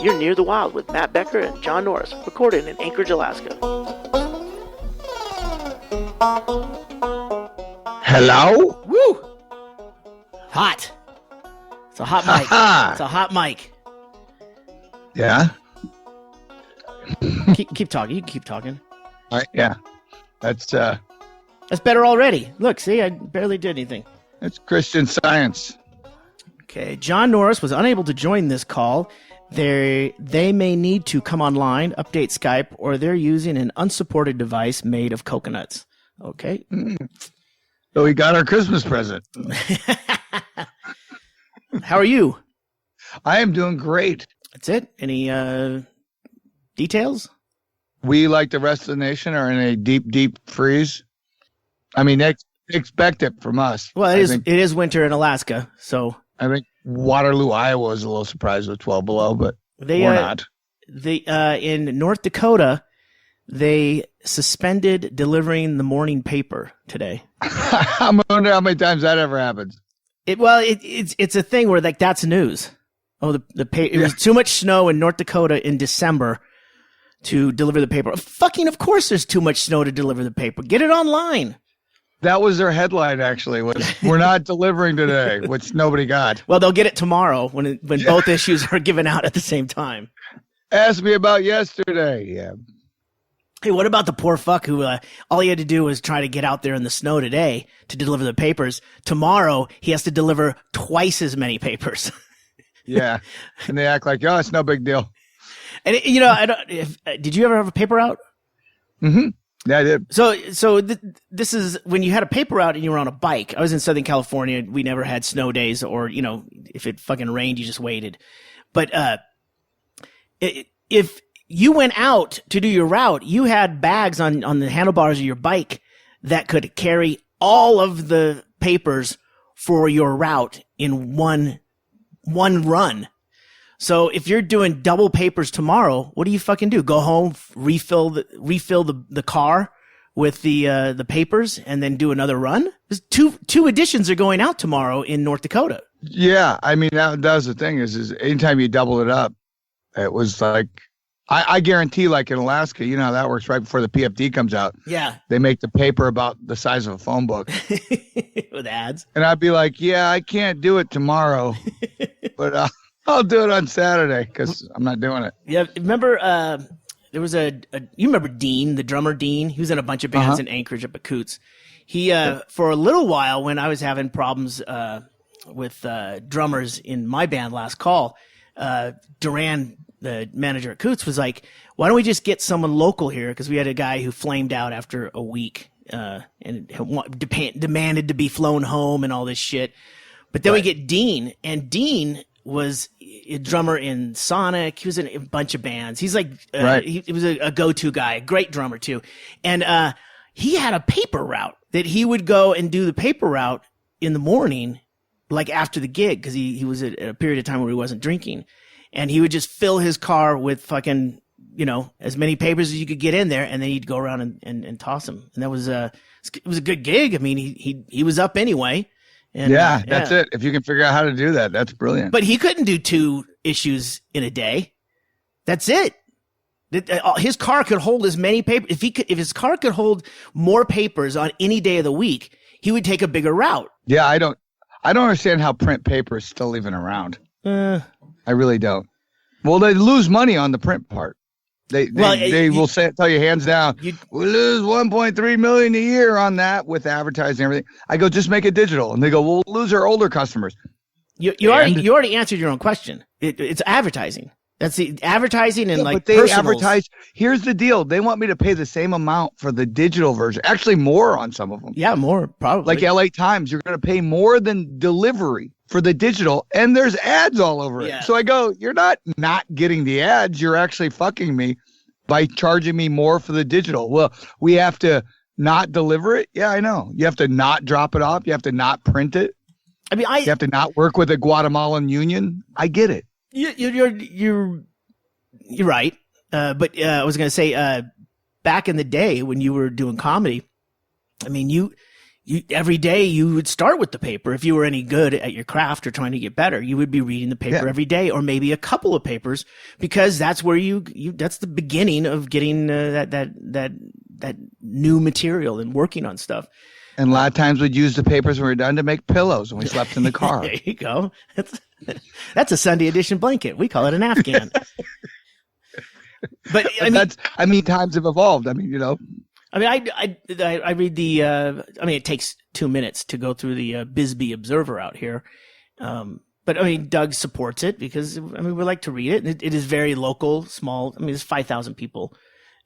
You're Near the Wild with Matt Becker and John Norris, recorded in Anchorage, Alaska. Hello? Woo! Hot. It's a hot mic. It's a hot mic. Yeah? Keep talking. You can keep talking. All right, yeah. That's better already. Look, see, I barely did anything. It's Christian Science. Okay, John Norris was unable to join this call. They may need to come online, update Skype, or they're using an unsupported device made of coconuts. Okay. So we got our Christmas present. How are you? I am doing great. That's it? Any details? We, like the rest of the nation, are in a deep, deep freeze. I mean, they expect it from us. Well, it is winter in Alaska, so I think Waterloo, Iowa is a little surprised with 12 below, but we're not. In North Dakota, they suspended delivering the morning paper today. I wonder how many times that ever happens. It's a thing where that's news. Oh, it was too much snow in North Dakota in December to deliver the paper. Of course there's too much snow to deliver the paper. Get it online. That was their headline, actually, was "We're not delivering today," which nobody got. Well, they'll get it tomorrow when both issues are given out at the same time. Ask me about yesterday. Yeah. Hey, what about the poor fuck who all he had to do was try to get out there in the snow today to deliver the papers? Tomorrow, he has to deliver twice as many papers. Yeah, and they act like, it's no big deal. And did you ever have a paper out? Mm-hmm. Yeah, I did. So this is when you had a paper route and you were on a bike. I was in Southern California. We never had snow days, or if it fucking rained, you just waited. But if you went out to do your route, you had bags on the handlebars of your bike that could carry all of the papers for your route in one run. So if you're doing double papers tomorrow, what do you fucking do? Go home, refill the car with the papers, and then do another run? There's two editions are going out tomorrow in North Dakota. Yeah, I mean that was the thing is anytime you double it up, it was like I guarantee, like in Alaska, you know how that works. Right before the PFD comes out, yeah, they make the paper about the size of a phone book with ads. And I'd be like, yeah, I can't do it tomorrow, but I'll do it on Saturday because I'm not doing it. Yeah, remember there was you remember Dean, the drummer Dean? He was in a bunch of bands in Anchorage up at Coots. He for a little while when I was having problems with drummers in my band Last Call, Duran, the manager at Coots, was like, why don't we just get someone local here? Because we had a guy who flamed out after a week and demanded to be flown home and all this shit. But then we get Dean, and Dean was a drummer in Sonic. He was in a bunch of bands. He's like, he was a go-to guy, a great drummer too. And he had a paper route that he would go and do the paper route in the morning, like after the gig, because he was at a period of time where he wasn't drinking. And he would just fill his car with fucking, as many papers as you could get in there, and then he'd go around and toss them. And that was it was a good gig. I mean, he was up anyway. And, that's it. If you can figure out how to do that, that's brilliant. But he couldn't do 2 issues in a day. That's it. His car could hold as many papers. If his car could hold more papers on any day of the week, he would take a bigger route. Yeah, I don't understand how print paper is still even around. I really don't. Well, they lose money on the print part. They will tell you hands down, we lose 1.3 million a year on that with advertising and everything. I go, just make it digital. And they go, well, we'll lose our older customers. You already answered your own question. It's advertising. That's the advertising and but they personals. advertise. Here's the deal. They want me to pay the same amount for the digital version. Actually, more on some of them. Yeah, more probably. Like LA Times, you're going to pay more than delivery for the digital, and there's ads all over it. Yeah. So I go, you're not getting the ads. You're actually fucking me by charging me more for the digital. Well, we have to not deliver it. Yeah, I know. You have to not drop it off. You have to not print it. I mean, you have to not work with the Guatemalan Union. I get it. You're right. But I was going to say, back in the day when you were doing comedy, I mean, every day you would start with the paper. If you were any good at your craft or trying to get better, you would be reading the paper every day, or maybe a couple of papers, because that's where that's the beginning of getting that new material and working on stuff. And a lot of times we'd use the papers when we were done to make pillows when we slept in the car. There you go. That's a Sunday edition blanket. We call it an Afghan. But times have evolved. I mean, I read it takes 2 minutes to go through the Bisbee Observer out here. But Doug supports it because, we like to read it. It is very local, small. There's 5,000 people,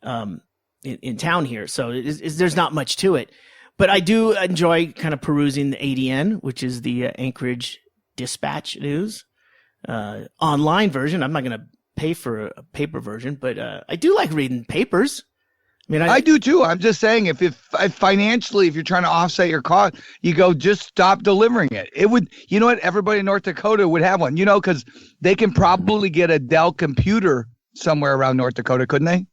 in town here. So there's not much to it, but I do enjoy kind of perusing the ADN, which is the Anchorage Dispatch News, online version. I'm not going to pay for a paper version, but, I do like reading papers. I do too. I'm just saying, if financially, if you're trying to offset your cost, you go just stop delivering it. It would, everybody in North Dakota would have one, because they can probably get a Dell computer somewhere around North Dakota, couldn't they?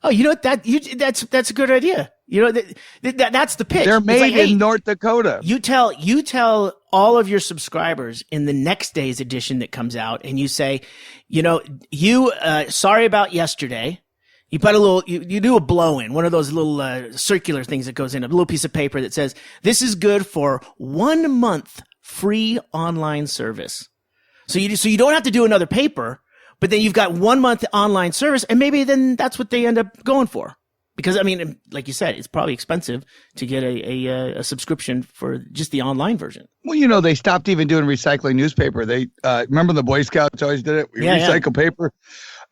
Oh, that's a good idea. That's the pitch. They're made in North Dakota. You tell all of your subscribers in the next day's edition that comes out, and you say, sorry about yesterday. You put you do a blow-in, one of those little circular things that goes in, a little piece of paper that says, this is good for 1 month free online service. So you don't have to do another paper, but then you've got 1 month online service, and maybe then that's what they end up going for. Because, like you said, it's probably expensive to get a subscription for just the online version. Well, they stopped even doing recycling newspaper. They remember the Boy Scouts always did it? Recycle paper.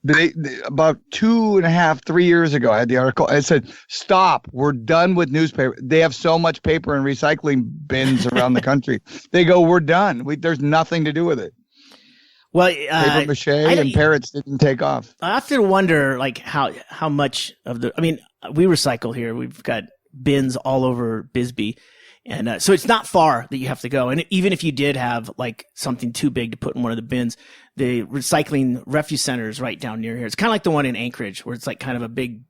They about 2.5, 3 years ago, I had the article. I said, stop. We're done with newspaper. They have so much paper in recycling bins around the country. They go, we're done. There's nothing to do with it. Well, paper mache and parrots didn't take off. I often wonder, how much of we recycle here. We've got bins all over Bisbee. And so it's not far that you have to go. And even if you did have something too big to put in one of the bins, the recycling refuse center is right down near here. It's kind of like the one in Anchorage, where it's kind of a big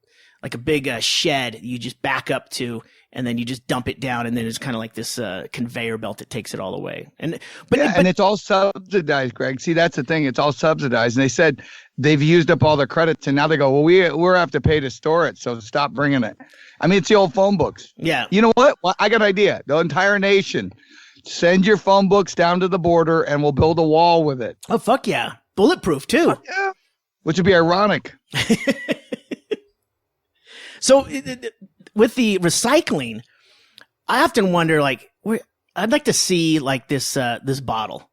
shed you just back up to, and then you just dump it down, and then it's kind of like this conveyor belt that takes it all away. And it's all subsidized, Greg. See, that's the thing. It's all subsidized. And they said they've used up all their credits, and now they go, well, we have to pay to store it, so stop bringing it. It's the old phone books. Yeah. You know what? Well, I got an idea. The entire nation, send your phone books down to the border, and we'll build a wall with it. Oh, fuck yeah. Bulletproof, too. Fuck yeah. Which would be ironic. So with the recycling, I often wonder, I'd like to see this bottle.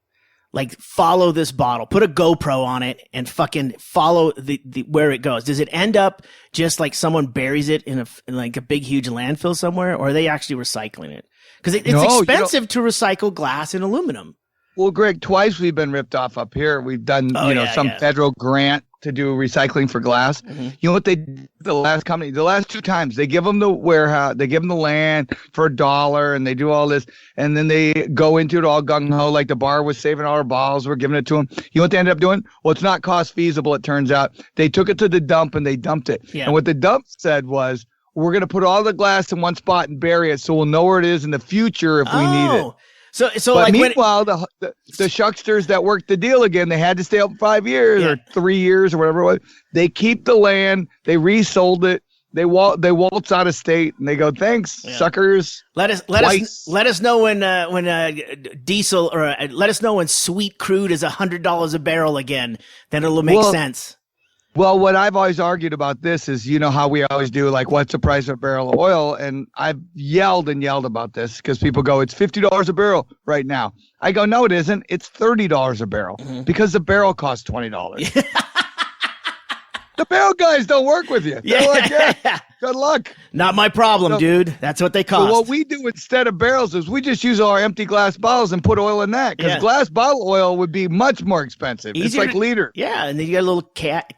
Follow this bottle, put a GoPro on it, and fucking follow the where it goes. Does it end up just someone buries it in a big huge landfill somewhere, or are they actually recycling it? Because it's expensive to recycle glass and aluminum. Well, Greg, twice we've been ripped off up here. We've done some federal grant to do recycling for glass. Mm-hmm. You know what they did, the last 2 times, they give them the warehouse, they give them the land for $1, and they do all this, and then they go into it all gung-ho, like the bar was saving all our bottles, we're giving it to them. You know what they ended up doing? Well, it's not cost feasible, it turns out. They took it to the dump and they dumped it. Yeah. And what the dump said was, we're going to put all the glass in one spot and bury it so we'll know where it is in the future if we need it. But meanwhile, the shucksters that worked the deal again, they had to stay up 5 years or 3 years or whatever it was. They keep the land. They resold it. They waltz out of state and they go, thanks, suckers. Let us know when diesel or let us know when sweet crude is $100 a barrel again. Then it'll make sense. Well, what I've always argued about this is, how we always do, what's the price of a barrel of oil? And I've yelled about this because people go, it's $50 a barrel right now. I go, no, it isn't. It's $30 a barrel because the barrel costs $20. The barrel guys don't work with you. They're like, good luck. Not my problem, dude. That's what they cost. So what we do instead of barrels is we just use our empty glass bottles and put oil in that, because glass bottle oil would be much more expensive. It's like liter. Yeah, and then you got a little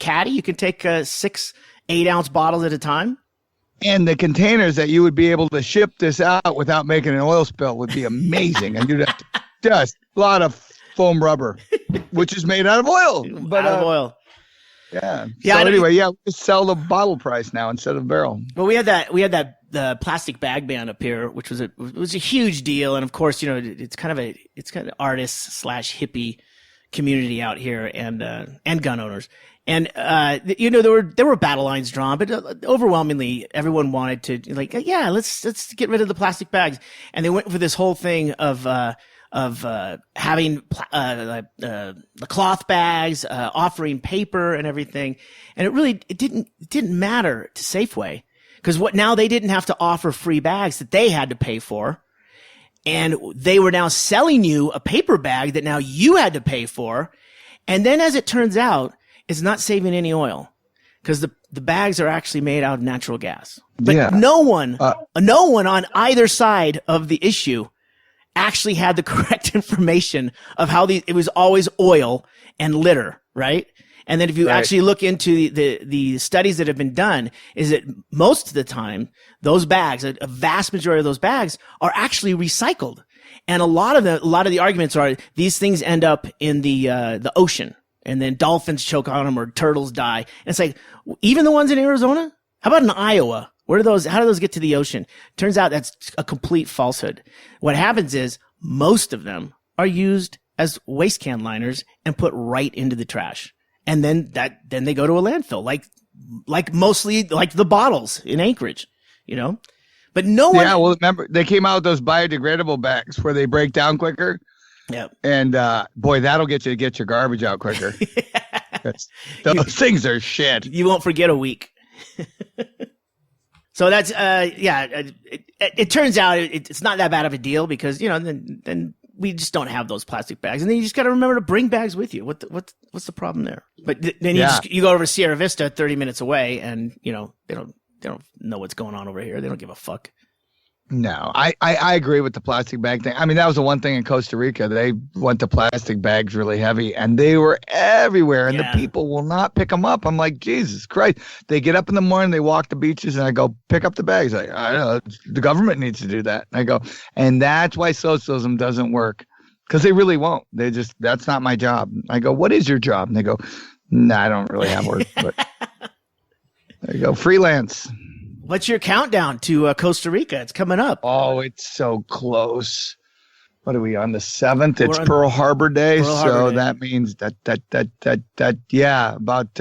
caddy. You can take 6 8-ounce bottles at a time. And the containers that you would be able to ship this out without making an oil spill would be amazing. And you'd have just a lot of foam rubber, which is made out of oil. Out of oil. Yeah. So anyway, we just sell the bottle price now instead of barrel. Well, we had that the plastic bag ban up here, which was a huge deal. And of course, it's kind of artists / hippie community out here, and gun owners. And, there were battle lines drawn, but overwhelmingly everyone wanted to let's get rid of the plastic bags. And they went for this whole thing of having the cloth bags, offering paper and everything. And it didn't matter to Safeway, because now they didn't have to offer free bags that they had to pay for. And they were now selling you a paper bag that now you had to pay for. And then, as it turns out, it's not saving any oil, because the bags are actually made out of natural gas. But no one on either side of the issue actually had the correct information of how it was always oil and litter, right? And then if you actually look into the studies that have been done, is that most of the time, those bags, a vast majority of those bags, are actually recycled. And a lot of the arguments are these things end up in the ocean, and then dolphins choke on them or turtles die. And it's like, even the ones in Arizona? How about in Iowa? How do those get to the ocean? Turns out that's a complete falsehood. What happens is most of them are used as waste can liners and put right into the trash. And then they go to a landfill, like mostly like the bottles in Anchorage, but no one. Yeah. Well, remember they came out with those biodegradable bags where they break down quicker. Yep. And boy, that'll get you to get your garbage out quicker. Those things are shit. You won't forget a week. So that's it turns out it's not that bad of a deal, because then we just don't have those plastic bags, and then you just got to remember to bring bags with you. What's the problem there? But then you go over to Sierra Vista, 30 minutes away, and they don't know what's going on over here. They don't give a fuck. No, I agree with the plastic bag thing. I mean, that was the one thing in Costa Rica. They went to plastic bags really heavy, and they were everywhere, and the people will not pick them up. I'm like, Jesus Christ. They get up in the morning, they walk the beaches, and I go, pick up the bags. I know, the government needs to do that. I go, and that's why socialism doesn't work, because they really won't. That's not my job. I go, what is your job? And they go, nah, I don't really have work. But there you go, freelance. What's your countdown to Costa Rica? It's coming up. Oh, it's so close. What are we on the 7th? It's Pearl Harbor Day. So that means about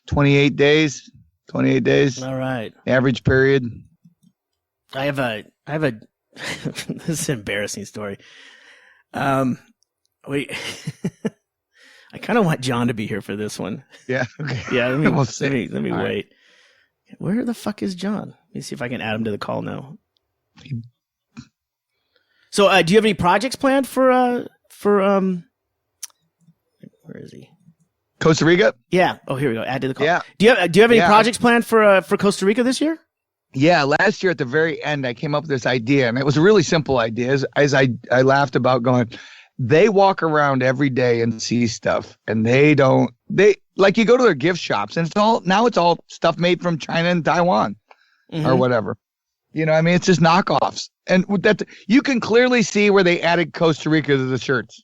28 days. 28 days. All right. Average period. I have a this is an embarrassing story. I kind of want John to be here for this one. Yeah. Okay. Yeah. Let me wait. Right. Where the fuck is John? Let me see if I can add him to the call now. So, do you have any projects planned for where is he? Costa Rica? Yeah. Oh, here we go. Add to the call. Yeah. Do you have any projects planned for Costa Rica this year? Yeah. Last year at the very end, I came up with this idea, and it was a really simple idea. As I laughed about going, they walk around every day and see stuff, and they like, you go to their gift shops, and it's all stuff made from China and Taiwan or whatever. I mean, it's just knockoffs. And that you can clearly see where they added Costa Rica to the shirts.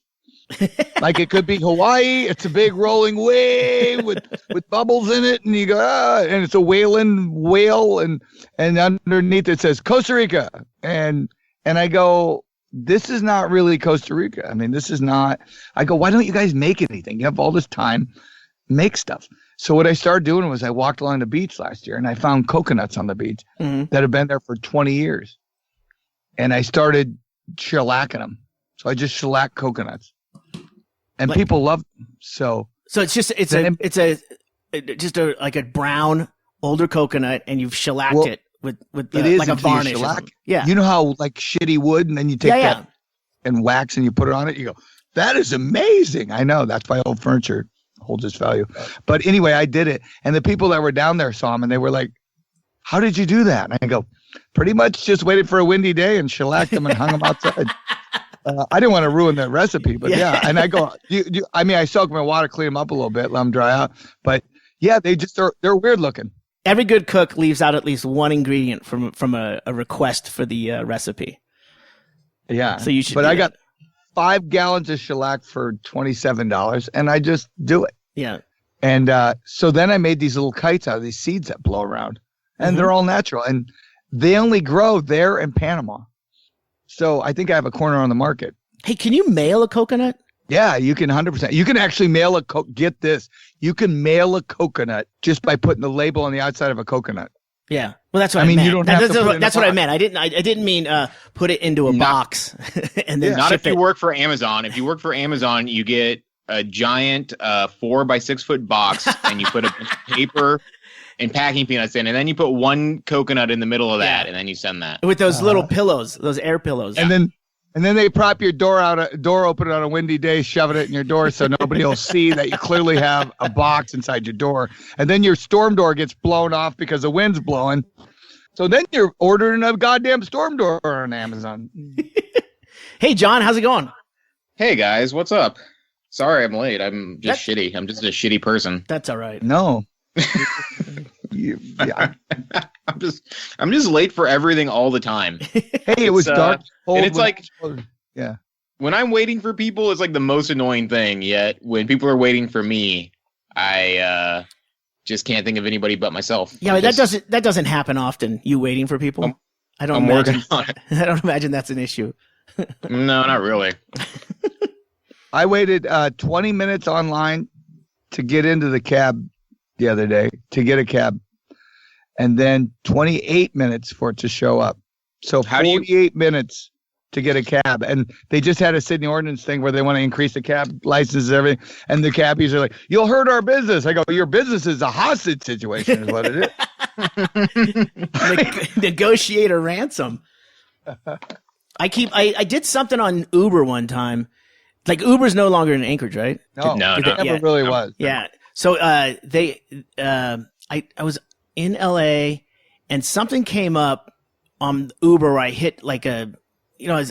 Like, it could be Hawaii. It's a big rolling wave with bubbles in it, and you go, and it's a whaling whale, and underneath it says Costa Rica. And I go, this is not really Costa Rica. I mean, this is not. I go, why don't you guys make anything? You have all this time. Make stuff. So what I started doing was I walked along the beach last year, and I found coconuts on the beach that have been there for 20 years. And I started shellacking them. So I just shellac coconuts, and people love them. So it's just like a brown older coconut, and you've shellacked it with like a varnish. Yeah. You know how like shitty wood, and then you take that and wax and you put it on it. You go, that is amazing. I know, that's why old furniture holds its value. But anyway, I did it, and the people that were down there saw them, and they were like, how did you do that? And I go, pretty much just waited for a windy day and shellacked them and hung them outside. I didn't want to ruin the recipe, but yeah. And I go, I soak them in water, clean them up a little bit, let them dry out. But yeah, they're weird looking. Every good cook leaves out at least one ingredient from a request for the recipe. Yeah. So you should. But I got 5 gallons of shellac for $27, and I just do it. Yeah. And so then I made these little kites out of these seeds that blow around, and they're all natural. And they only grow there in Panama. So I think I have a corner on the market. Hey, can you mail a coconut? Yeah, you can 100%. You can actually mail get this. You can mail a coconut just by putting the label on the outside of a coconut. Yeah. Well, that's what I meant. You don't have to that's what I meant. I didn't mean put it into a box and then not ship if you work for Amazon. If you work for Amazon, you get a giant 4 by 6 foot box and you put a bunch of paper and packing peanuts in, and then you put one coconut in the middle of that, and then you send that with those little pillows, those air pillows. And then they prop your door open on a windy day, shoving it in your door so nobody will see that you clearly have a box inside your door. And then your storm door gets blown off because the wind's blowing. So then you're ordering a goddamn storm door on Amazon. Hey, John, how's it going? Hey, guys, what's up? Sorry I'm late. I'm just shitty. I'm just a shitty person. That's all right. No. I'm just late for everything all the time. Hey, it was dark. And it's like, yeah. When I'm waiting for people, it's like the most annoying thing. Yet when people are waiting for me, I just can't think of anybody but myself. Yeah, that doesn't happen often. You waiting for people? I'm working on it. I don't imagine that's an issue. No, not really. I waited 20 minutes online to get into the cab the other day, to get a cab, and then 28 minutes for it to show up. So 48 minutes to get a cab. And they just had a Sydney ordinance thing where they want to increase the cab licenses and everything. And the cabbies are like, you'll hurt our business. I go, your business is a hostage situation is what it is. Negotiate a ransom. I did something on Uber one time. Like Uber's no longer in Anchorage, right? No, it never really was. Yeah. So I was in LA and something came up on Uber where I hit like I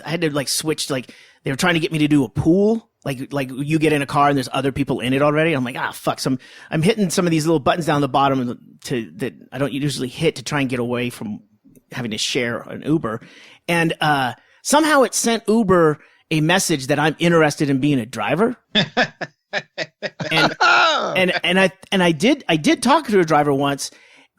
had to like switch, like they were trying to get me to do a pool. Like you get in a car and there's other people in it already. I'm like, fuck. So I'm hitting some of these little buttons down the bottom that I don't usually hit to try and get away from having to share an Uber. And, somehow it sent Uber a message that I'm interested in being a driver. and I did talk to a driver once,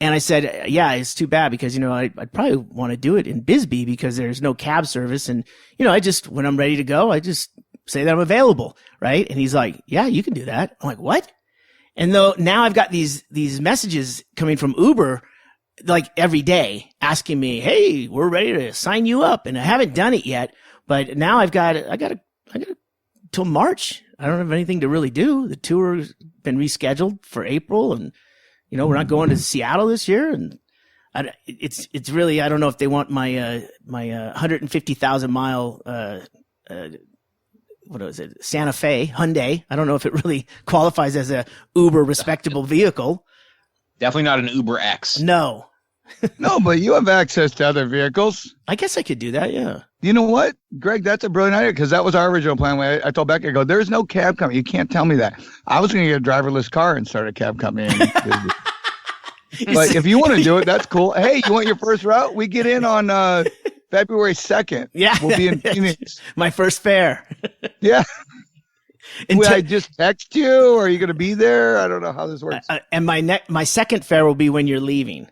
and I said, yeah, it's too bad because, I'd probably want to do it in Bisbee because there's no cab service. And, when I'm ready to go, I just say that I'm available. Right. And he's like, yeah, you can do that. I'm like, what? And now I've got these messages coming from Uber like every day asking me, hey, we're ready to sign you up. And I haven't done it yet, but now I got till March. I don't have anything to really do. The tour's been rescheduled for April, and we're not going to Seattle this year. And it's really, I don't know if they want my 150,000 mile what is it, Santa Fe Hyundai. I don't know if it really qualifies as a Uber respectable vehicle. Definitely not an Uber X. No. No, but you have access to other vehicles. I guess I could do that. Yeah. You know what, Greg? That's a brilliant idea because that was our original plan. I told Becker, I go, there's no cab company. You can't tell me that. I was going to get a driverless car and start a cab company. But if you want to do it, that's cool. Hey, you want your first route? We get in on February 2nd. Yeah. We'll be in Phoenix. My first fare. Yeah. Will I just text you, or are you going to be there? I don't know how this works. And my second fare will be when you're leaving.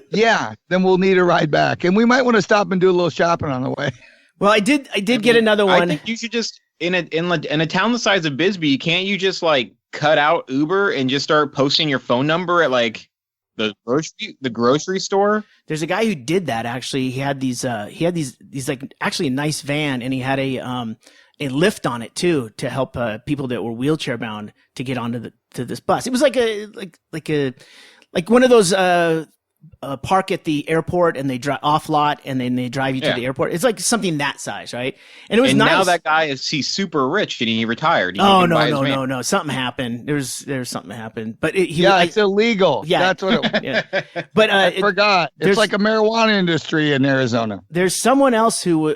Yeah, then we'll need a ride back, and we might want to stop and do a little shopping on the way. Well, I did get another one. I think you should just in a town the size of Bisbee, can't you just like cut out Uber and just start posting your phone number at like the grocery store? There's a guy who did that actually. He had these like actually a nice van, and he had a lift on it too to help people that were wheelchair bound to get onto this bus. It was like one of those park at the airport and they drive off lot and then they drive you to the airport. It's like something that size, right? And it was nice. Now that guy he's super rich and he retired. No. Something happened. There's something happened, but it's illegal. Yeah, that's what it was. Yeah. But I forgot. It's like a marijuana industry in Arizona. There's someone else who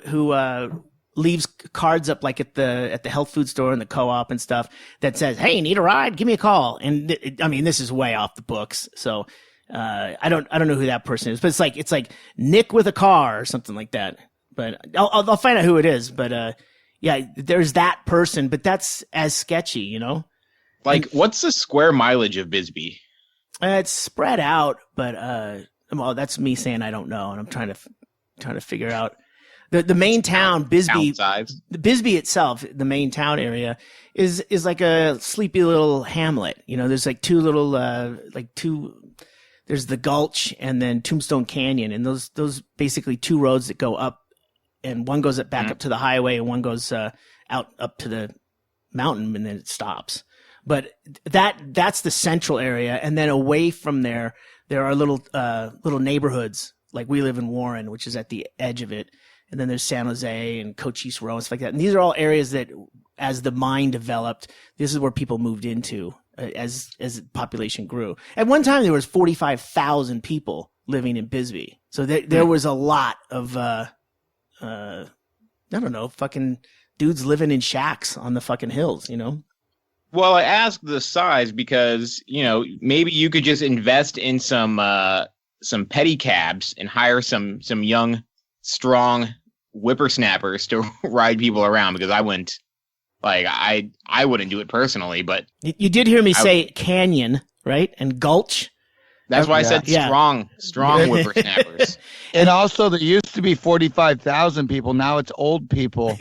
leaves cards up like at the health food store and the co-op and stuff that says, hey, need a ride? Give me a call. And this is way off the books. So, I don't know who that person is, but it's like Nick with a car or something like that. But I'll find out who it is. But, yeah, there's that person, but that's as sketchy, Like, what's the square mileage of Bisbee? It's spread out, but, Well, that's me saying I don't know, and I'm trying to figure out the main town, Bisbee. The Bisbee itself, the main town area, is like a sleepy little hamlet. You know, there's like two little There's the Gulch and then Tombstone Canyon, and those basically two roads that go up, and one goes back up to the highway, and one goes out up to the mountain, and then it stops. But that's the central area, and then away from there are little neighborhoods. Like we live in Warren, which is at the edge of it, and then there's San Jose and Cochise Row and stuff like that. And these are all areas that, as the mine developed, this is where people moved into as population grew. At one time, there was 45,000 people living in Bisbee, so there was a lot of I don't know, fucking dudes living in shacks on the fucking hills, you know. Well, I asked the size because, you know, maybe you could just invest in some pedicabs and hire some young, strong whippersnappers to ride people around, because I wouldn't do it personally, but you did hear me say canyon, right? And gulch. That's why I said strong whippersnappers. And also, there used to be 45,000 people. Now it's old people.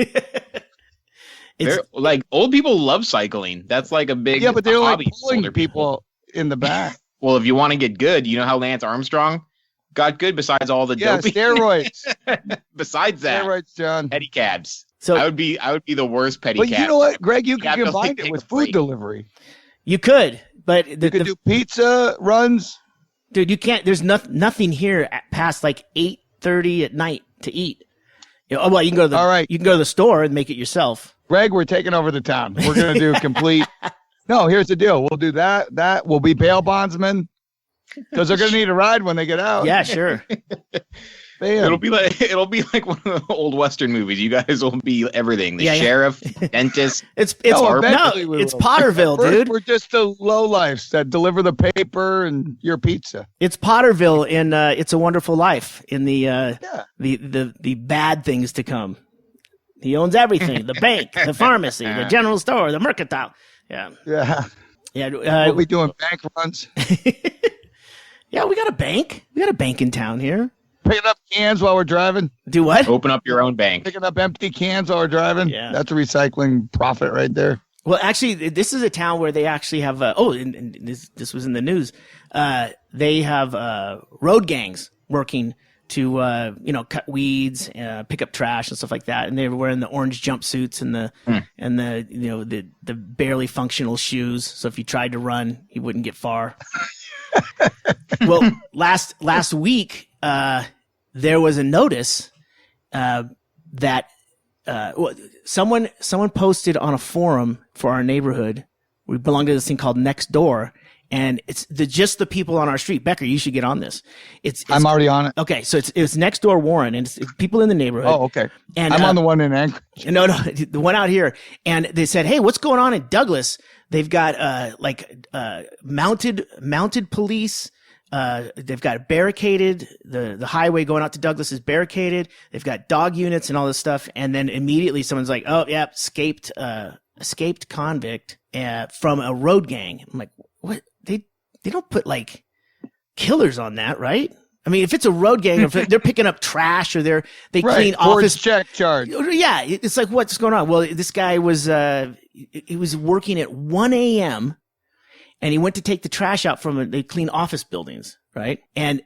Like old people love cycling. That's like a big but they're like hobby. pulling people in the back. Well, if you want to get good, you know how Lance Armstrong got good besides all the doping? Steroids. Besides that, steroids, John. Pedicabs. So I would be the worst pedicab. But you know what, Greg? You can combine it with food delivery. You could, but you could do pizza runs. Dude, you can't. There's nothing here past like 8:30 at night to eat. You know, well, you can go to you can go to the store and make it yourself. Greg, we're taking over the town. We're going to do complete. No, here's the deal. We'll do that. We'll be bail bondsmen, because they're going to need a ride when they get out. Yeah, sure. Bam. It'll be like one of the old Western movies. You guys will be everything. The sheriff, dentist. It's Potterville, dude. We're just the lowlifes that deliver the paper and your pizza. It's Potterville in It's a Wonderful Life, in the bad things to come. He owns everything: the bank, the pharmacy, the general store, the mercantile. Yeah. We'll be doing bank runs. Yeah, we got a bank. We got a bank in town here. Picking up cans while we're driving. Do what? Open up your own bank. Picking up empty cans while we're driving. Yeah. That's a recycling profit right there. Well, actually, this is a town where they actually have. And this was in the news. They have road gangs working to cut weeds, pick up trash and stuff like that. And they were wearing the orange jumpsuits and the barely functional shoes. So if you tried to run, you wouldn't get far. Well, last week, there was a notice that someone posted on a forum for our neighborhood. We belong to this thing called Nextdoor, and it's just the people on our street. Becker, you should get on this. I'm already on it. Okay, so it's Nextdoor Warren, and it's people in the neighborhood. Oh, okay. And I'm on the one in Anchorage. No, the one out here. And they said, "Hey, what's going on in Douglas?" They've got mounted police. They've got barricaded. The highway going out to Douglas is barricaded. They've got dog units and all this stuff. And then immediately someone's like, "Oh, yeah, escaped convict from a road gang." I'm like, what? They don't put like killers on that, right? I mean, if it's a road gang, or if they're picking up trash, or they clean office check charge. Yeah, it's like, what's going on? Well, this guy was he was working at 1 a.m. and he went to take the trash out from they clean office buildings, right? And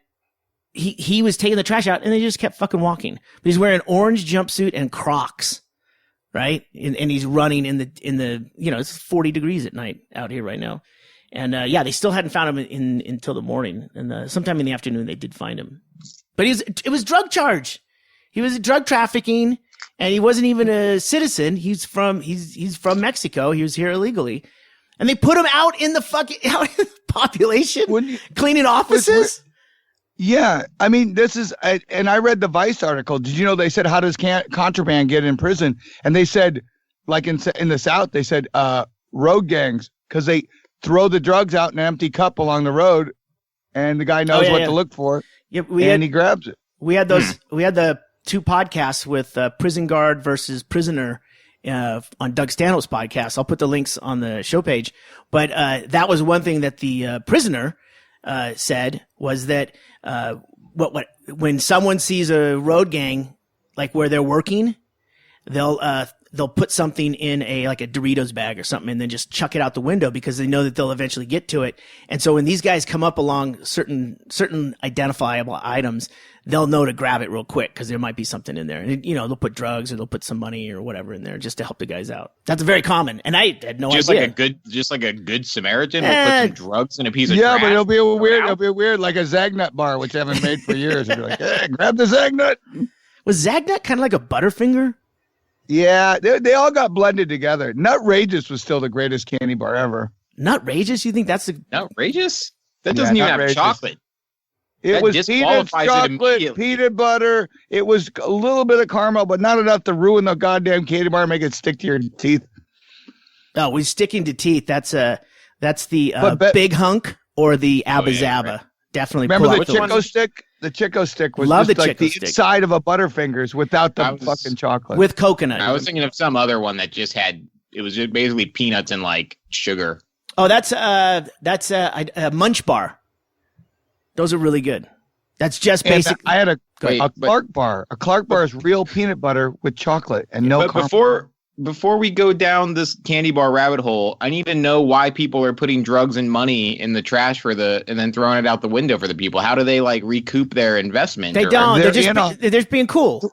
he was taking the trash out, and they just kept fucking walking. But he's wearing an orange jumpsuit and Crocs, right? And he's running in the it's 40 degrees at night out here right now. And they still hadn't found him until the morning. And sometime in the afternoon, they did find him. But it was drug charge. He was drug trafficking, and he wasn't even a citizen. He's from Mexico. He was here illegally, and they put him out in the population, cleaning offices. Yeah, I mean, and I read the Vice article. Did you know they said, how does contraband get in prison? And they said, like in the South, they said road gangs, because they throw the drugs out in an empty cup along the road, and the guy knows what to look for. Yep, he grabs it. We had those. We had the two podcasts with prison guard versus prisoner on Doug Stanhope's podcast. I'll put the links on the show page. But that was one thing that the prisoner said, was that when someone sees a road gang, like where they're working, they'll put something in a Doritos bag or something and then just chuck it out the window because they know that they'll eventually get to it. And so when these guys come up along certain identifiable items, they'll know to grab it real quick because there might be something in there. And, they'll put drugs or they'll put some money or whatever in there just to help the guys out. That's very common. And I had no idea. Just like a good Samaritan will put some drugs in a piece of trash. Yeah, but it'll be weird, like a Zagnut bar, which I haven't made for years. It'll be like, hey, grab the Zagnut. Was Zagnut kind of like a Butterfinger? Yeah, they all got blended together. Nutrageous was still the greatest candy bar ever. Nutrageous? You think that's the Nutrageous? That doesn't even have chocolate. It was peanuts, chocolate, peanut butter. It was a little bit of caramel, but not enough to ruin the goddamn candy bar and make it stick to your teeth. Oh, we're sticking to teeth. That's the Big Hunk or the Abba Zaba. Right. Definitely. Remember the Chico stick? The Chico stick was just like the inside of a Butterfingers without the fucking chocolate. With coconut. I was thinking of some other one that just had, it was just basically peanuts and like sugar. Oh, that's a Munch Bar. Those are really good. That's just basic. I had a Clark bar. A Clark bar is real peanut butter with chocolate and no caramel. Before we go down this candy bar rabbit hole, I need to know why people are putting drugs and money in the trash and then throwing it out the window for the people. How do they recoup their investment? They don't. They're just being cool.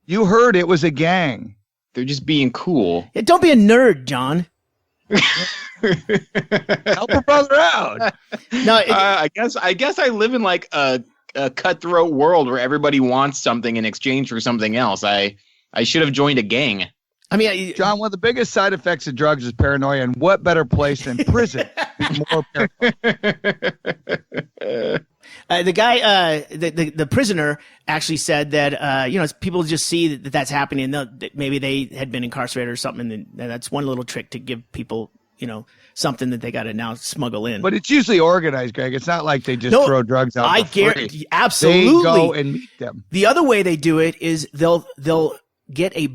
You heard it was a gang. They're just being cool. Yeah, don't be a nerd, John. Help a brother out. No, I guess I live in a cutthroat world where everybody wants something in exchange for something else. I should have joined a gang. I mean, John, one of the biggest side effects of drugs is paranoia, and what better place than prison? More the guy, the prisoner, actually said that people just see that that's happening. That maybe they had been incarcerated or something, and that's one little trick to give people something that they got to now smuggle in. But it's usually organized, Greg. It's not like they just throw drugs out. I guarantee, absolutely. They go and meet them. The other way they do it is they'll get a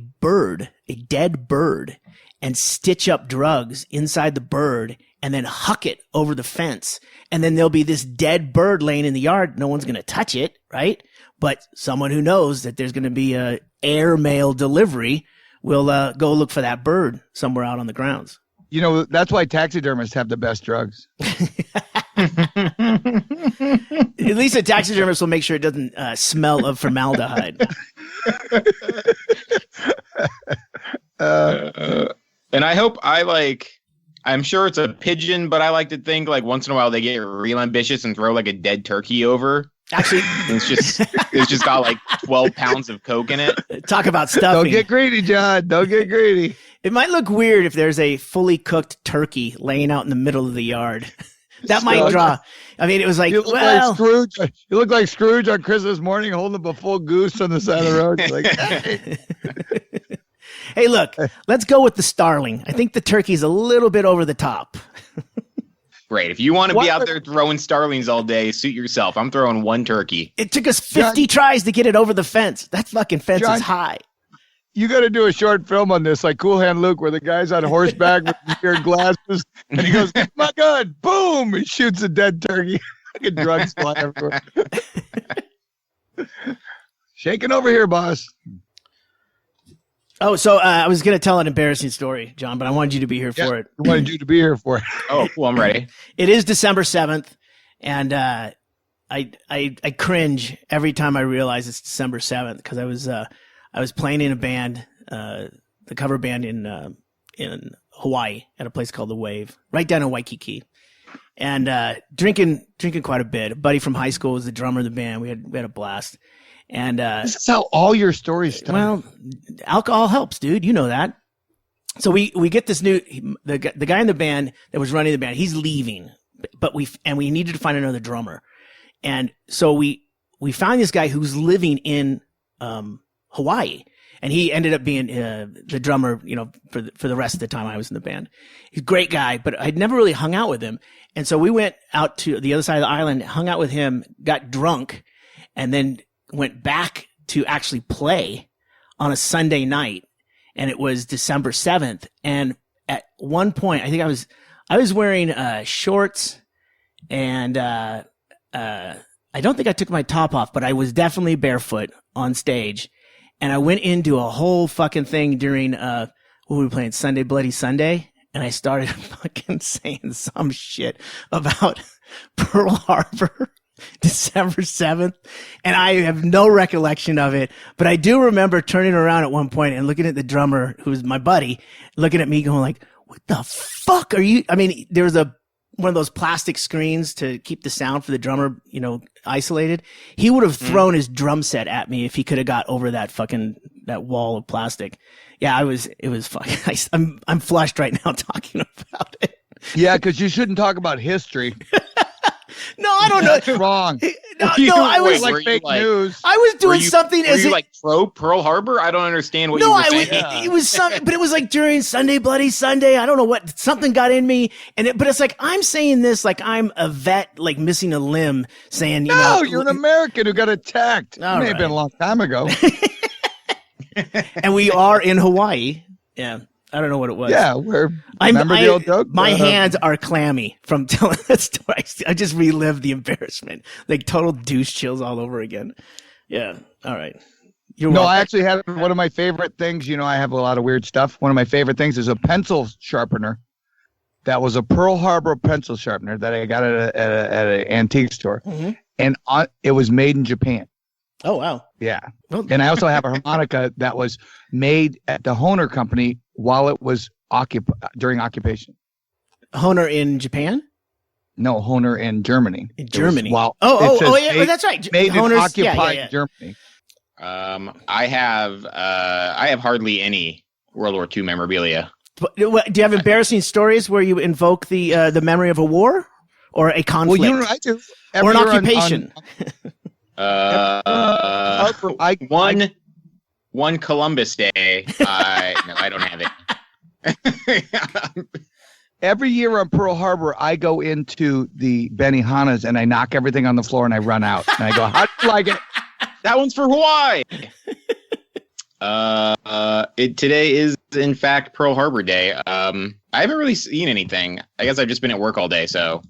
dead bird, and stitch up drugs inside the bird and then huck it over the fence. And then there'll be this dead bird laying in the yard. No one's going to touch it, right? But someone who knows that there's going to be a airmail delivery will go look for that bird somewhere out on the grounds. That's why taxidermists have the best drugs. At least a taxidermist will make sure it doesn't smell of formaldehyde. And I hope I'm sure it's a pigeon, but I like to think once in a while they get real ambitious and throw a dead turkey over. Actually, it's just got 12 pounds of coke in it. Talk about stuffing. Don't get greedy, John. Don't get greedy. It might look weird if there's a fully cooked turkey laying out in the middle of the yard. That might draw. I mean, it was like, you look like Scrooge on Christmas morning holding up a full goose on the side of the road. You're like, hey. Hey, look, let's go with the starling. I think the turkey's a little bit over the top. Great. If you want to be out there throwing starlings all day, suit yourself. I'm throwing one turkey. It took us 50 tries to get it over the fence. That fucking fence is high. You got to do a short film on this, like Cool Hand Luke, where the guy's on horseback with weird glasses, and he goes, "Get my gun!" Boom! He shoots a dead turkey. Fucking drugs fly everywhere. Shaking over here, boss. Oh, so I was going to tell an embarrassing story, John, but I wanted you to be here for it. I wanted you to be here for it. Oh, cool. I'm ready. It is December 7th, and I cringe every time I realize it's December 7th because I was playing in a band, the cover band in Hawaii at a place called The Wave, right down in Waikiki, and drinking quite a bit. A buddy from high school was the drummer of the band. We had a blast. And this is how all your stories start. Well, alcohol helps, dude. You know that. So we get this new the guy in the band that was running the band. He's leaving, but we needed to find another drummer, and so we found this guy who's living in Hawaii, and he ended up being the drummer, for the rest of the time I was in the band. He's a great guy, but I'd never really hung out with him, and so we went out to the other side of the island, hung out with him, got drunk, and then went back to actually play on a Sunday night, and it was December 7th. And at one point, I think I was wearing shorts, and I I don't think I took my top off, but I was definitely barefoot on stage. And I went into a whole fucking thing during, what were we playing? Sunday Bloody Sunday. And I started fucking saying some shit about Pearl Harbor, December 7th. And I have no recollection of it, but I do remember turning around at one point and looking at the drummer, who was my buddy, looking at me going like, what the fuck are you? I mean, there was one of those plastic screens to keep the sound for the drummer, isolated. He would have thrown his drum set at me if he could have got over that wall of plastic. Yeah, it was fucking, I'm flushed right now talking about it. Yeah, because you shouldn't talk about history. No, I don't know. That's wrong. No, I was like fake news. I was doing something as you like pro Pearl Harbor. I don't understand what you were saying. It was something, but it was like during Sunday Bloody Sunday. I don't know what, something got in me, but it's like I'm saying this like I'm a vet, like missing a limb, saying you're an American who got attacked. It may have been a long time ago. And we are in Hawaii. Yeah. I don't know what it was. Yeah, remember the old joke? My hands are clammy from telling that story. I just relived the embarrassment, like total douche chills all over again. Yeah. All right. I actually had one of my favorite things. I have a lot of weird stuff. One of my favorite things is a pencil sharpener. That was a Pearl Harbor pencil sharpener that I got at an antique store, and it was made in Japan. Oh wow! Yeah, and I also have a harmonica that was made at the Hohner Company while it was during occupation. Hohner in Japan? No, Hohner in Germany. In Germany. Yeah, that's right. Made in occupied Germany. I have hardly any World War II memorabilia. Do you have embarrassing stories where you invoke the memory of a war or a conflict? Well, I do. Or an occupation. One Columbus Day. No, I don't have it. Every year on Pearl Harbor, I go into the Benihana's and I knock everything on the floor and I run out. And I go, how do you like it? That one's for Hawaii. Today is in fact Pearl Harbor Day. I haven't really seen anything. I guess I've just been at work all day. So,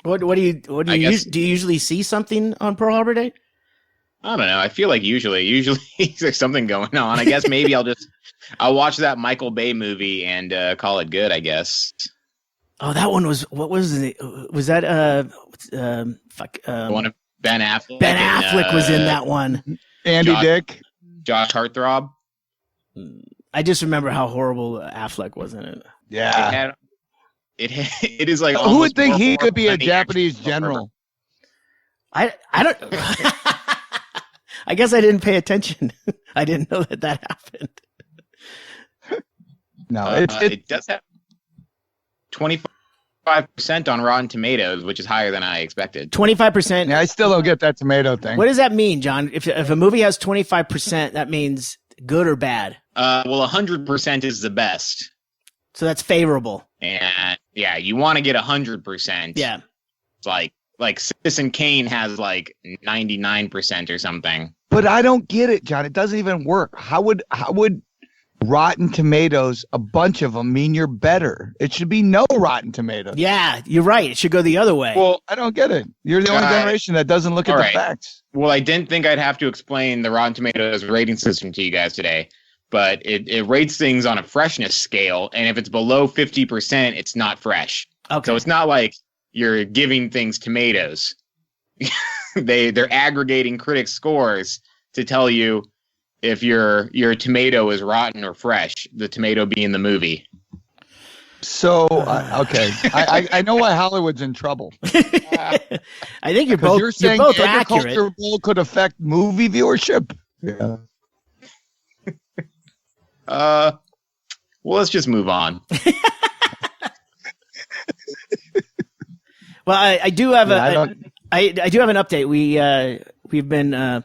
what do you do? You usually see something on Pearl Harbor Day? I don't know. I feel like usually there's something going on. I guess maybe I'll watch that Michael Bay movie and call it good, I guess. Oh, that one was, what was it? Was that one of Ben Affleck? Ben Affleck was in that one. Andy Dick. Josh Heartthrob. I just remember how horrible Affleck was in it. Yeah. It is like, who would think he could be a Japanese general? I don't I guess I didn't pay attention. I didn't know that happened. No, it does have 25% on Rotten Tomatoes, which is higher than I expected. 25%. Yeah, I still don't get that tomato thing. What does that mean, John? If a movie has 25%, that means good or bad? Well, 100% is the best. So that's favorable. And yeah, you want to get 100%. Yeah. It's like Citizen Kane has like 99% or something. But I don't get it, John. It doesn't even work. How would Rotten Tomatoes, a bunch of them, mean you're better? It should be no Rotten Tomatoes. Yeah, you're right. It should go the other way. Well, I don't get it. You're the only generation that doesn't look at the facts. Well, I didn't think I'd have to explain the Rotten Tomatoes rating system to you guys today, but it rates things on a freshness scale, and if it's below 50%, it's not fresh. Okay. So it's not like you're giving things tomatoes. They're aggregating critics' scores to tell you if your tomato is rotten or fresh, the tomato being the movie. So, okay. I know why Hollywood's in trouble. I think you're both saying both agriculture accurate. Bill could affect movie viewership. Yeah. Well, let's just move on. Well, I do have I do have an update. We've been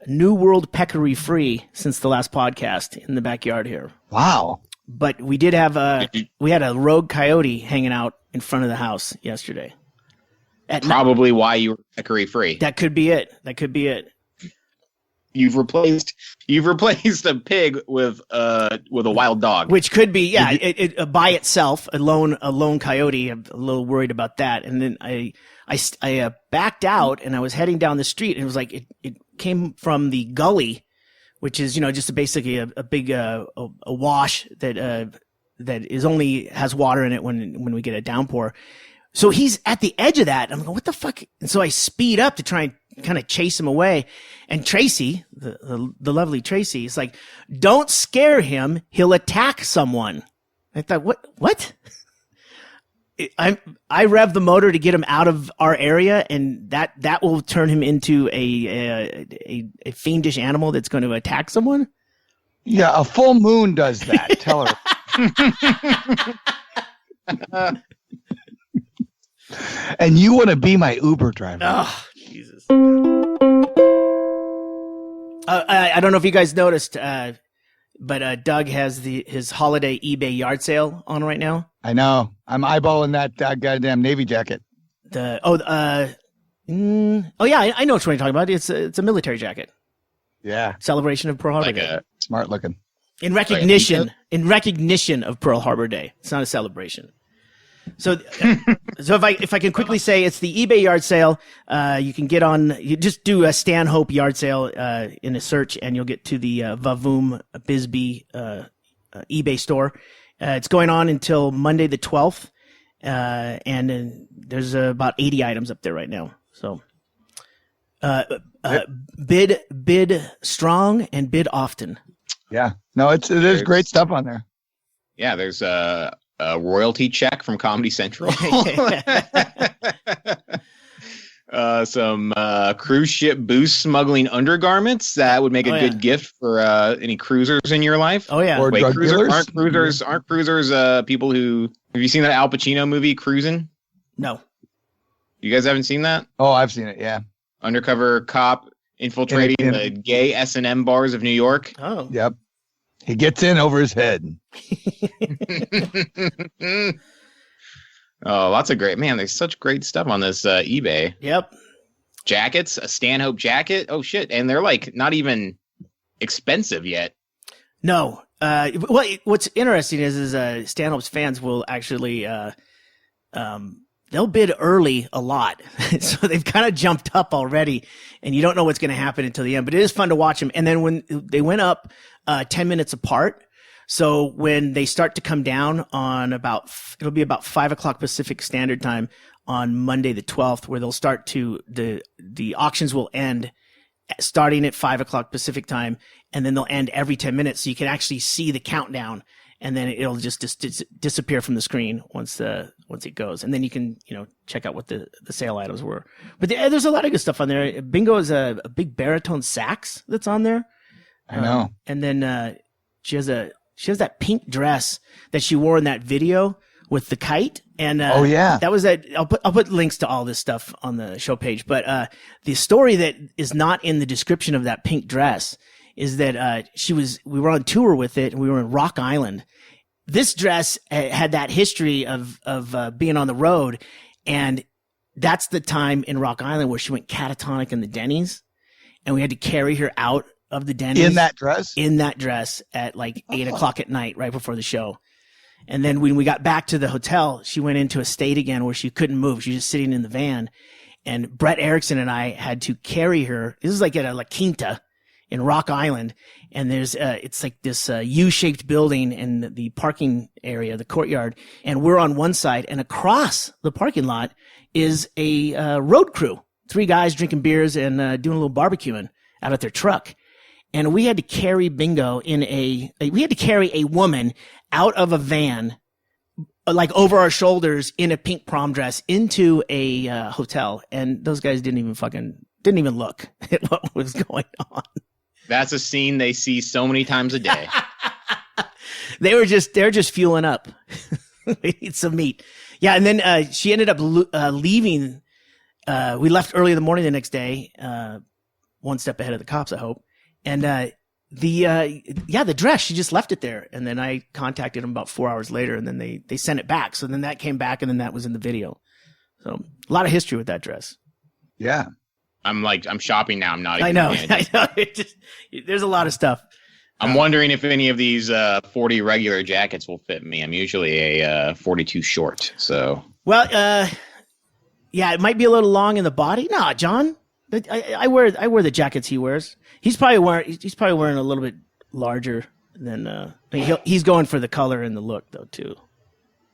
New World peccary free since the last podcast in the backyard here. Wow. But we did have we had a rogue coyote hanging out in front of the house yesterday. Probably why you were peccary free. That could be it. you've replaced a pig with a wild dog, which could be it by itself a lone coyote. I'm a little worried about that. And then I backed out and I was heading down the street and it was like it came from the gully, which is just basically a big a wash that is only has water in it when we get a downpour. So he's at the edge of that. I'm like, what the fuck? And so I speed up to try and kind of chase him away. And Tracy, the lovely Tracy, is like, don't scare him. He'll attack someone. I thought, what? I rev the motor to get him out of our area, and that will turn him into a fiendish animal that's going to attack someone. Yeah, a full moon does that. Tell her. And you want to be my Uber driver? Oh, Jesus! I don't know if you guys noticed, but Doug has his holiday eBay yard sale on right now. I know. I'm eyeballing that goddamn Navy jacket. Yeah, I know what you're talking about. It's a military jacket. Yeah, celebration of Pearl Harbor Day. Smart looking. In recognition of Pearl Harbor Day. It's not a celebration. So if I can quickly say, it's the eBay yard sale. You can you just do a Stanhope yard sale in a search, and you'll get to the Vavoom Bisbee eBay store. It's going on until Monday the 12th, and there's about 80 items up there right now. So bid strong and bid often. Yeah, no, there's great stuff on there. Yeah, there's a royalty check from Comedy Central. Some cruise ship booze smuggling undergarments that would make a good gift for any cruisers in your life. Oh yeah, or drug dealers. Aren't cruisers people who? Have you seen that Al Pacino movie, Cruising? No. You guys haven't seen that? Oh, I've seen it. Yeah. Undercover cop infiltrating the gay S&M bars of New York. Oh. Yep. He gets in over his head. Oh, lots of great, man. There's such great stuff on this eBay. Yep. Jackets, a Stanhope jacket. Oh shit. And they're like not even expensive yet. No. What's interesting is Stanhope's fans will actually, they'll bid early a lot. So they've kind of jumped up already, and you don't know what's going to happen until the end, but it is fun to watch them. And then when they went up 10 minutes apart, so when they start to come down on it'll be about 5:00 Pacific Standard Time on Monday the 12th, where they'll start the auctions will end starting at 5:00 Pacific Time, and then they'll end every 10 minutes. So you can actually see the countdown, and then it'll just disappear from the screen once it goes. And then you can, check out what the sale items were. But there's a lot of good stuff on there. Bingo is a big baritone sax that's on there. I know. And then she has that pink dress that she wore in that video with the kite. And oh yeah, that was that. I'll put links to all this stuff on the show page. But the story that is not in the description of that pink dress is that we were on tour with it, and we were in Rock Island. This dress had that history of being on the road, and that's the time in Rock Island where she went catatonic in the Denny's, and we had to carry her out of the Denny's in that dress at like 8:00 at night, right before the show. And then when we got back to the hotel, she went into a state again where she couldn't move. She was just sitting in the van, and Brett Erickson and I had to carry her. This is like at a La Quinta in Rock Island, and there's it's like this U-shaped building in the parking area, the courtyard, and we're on one side, and across the parking lot is a road crew, 3 guys drinking beers and doing a little barbecuing out at their truck. And we had to carry Bingo we had to carry a woman out of a van, like over our shoulders in a pink prom dress into a hotel. And those guys didn't even look at what was going on. That's a scene they see so many times a day. They're just fueling up. They need some meat. Yeah. And then, she ended up leaving. We left early in the morning the next day, one step ahead of the cops, I hope. And, the dress, she just left it there. And then I contacted them about 4 hours later, and then they sent it back. So then that came back, and then that was in the video. So a lot of history with that dress. Yeah. I'm shopping now. I'm not even I know. paying attention. I know. There's a lot of stuff. I'm wondering if any of these 40 regular jackets will fit me. I'm usually a 42 short. So. Well, yeah, it might be a little long in the body. Nah, John. I wear the jackets he wears. He's probably wearing a little bit larger than. He's going for the color and the look though too.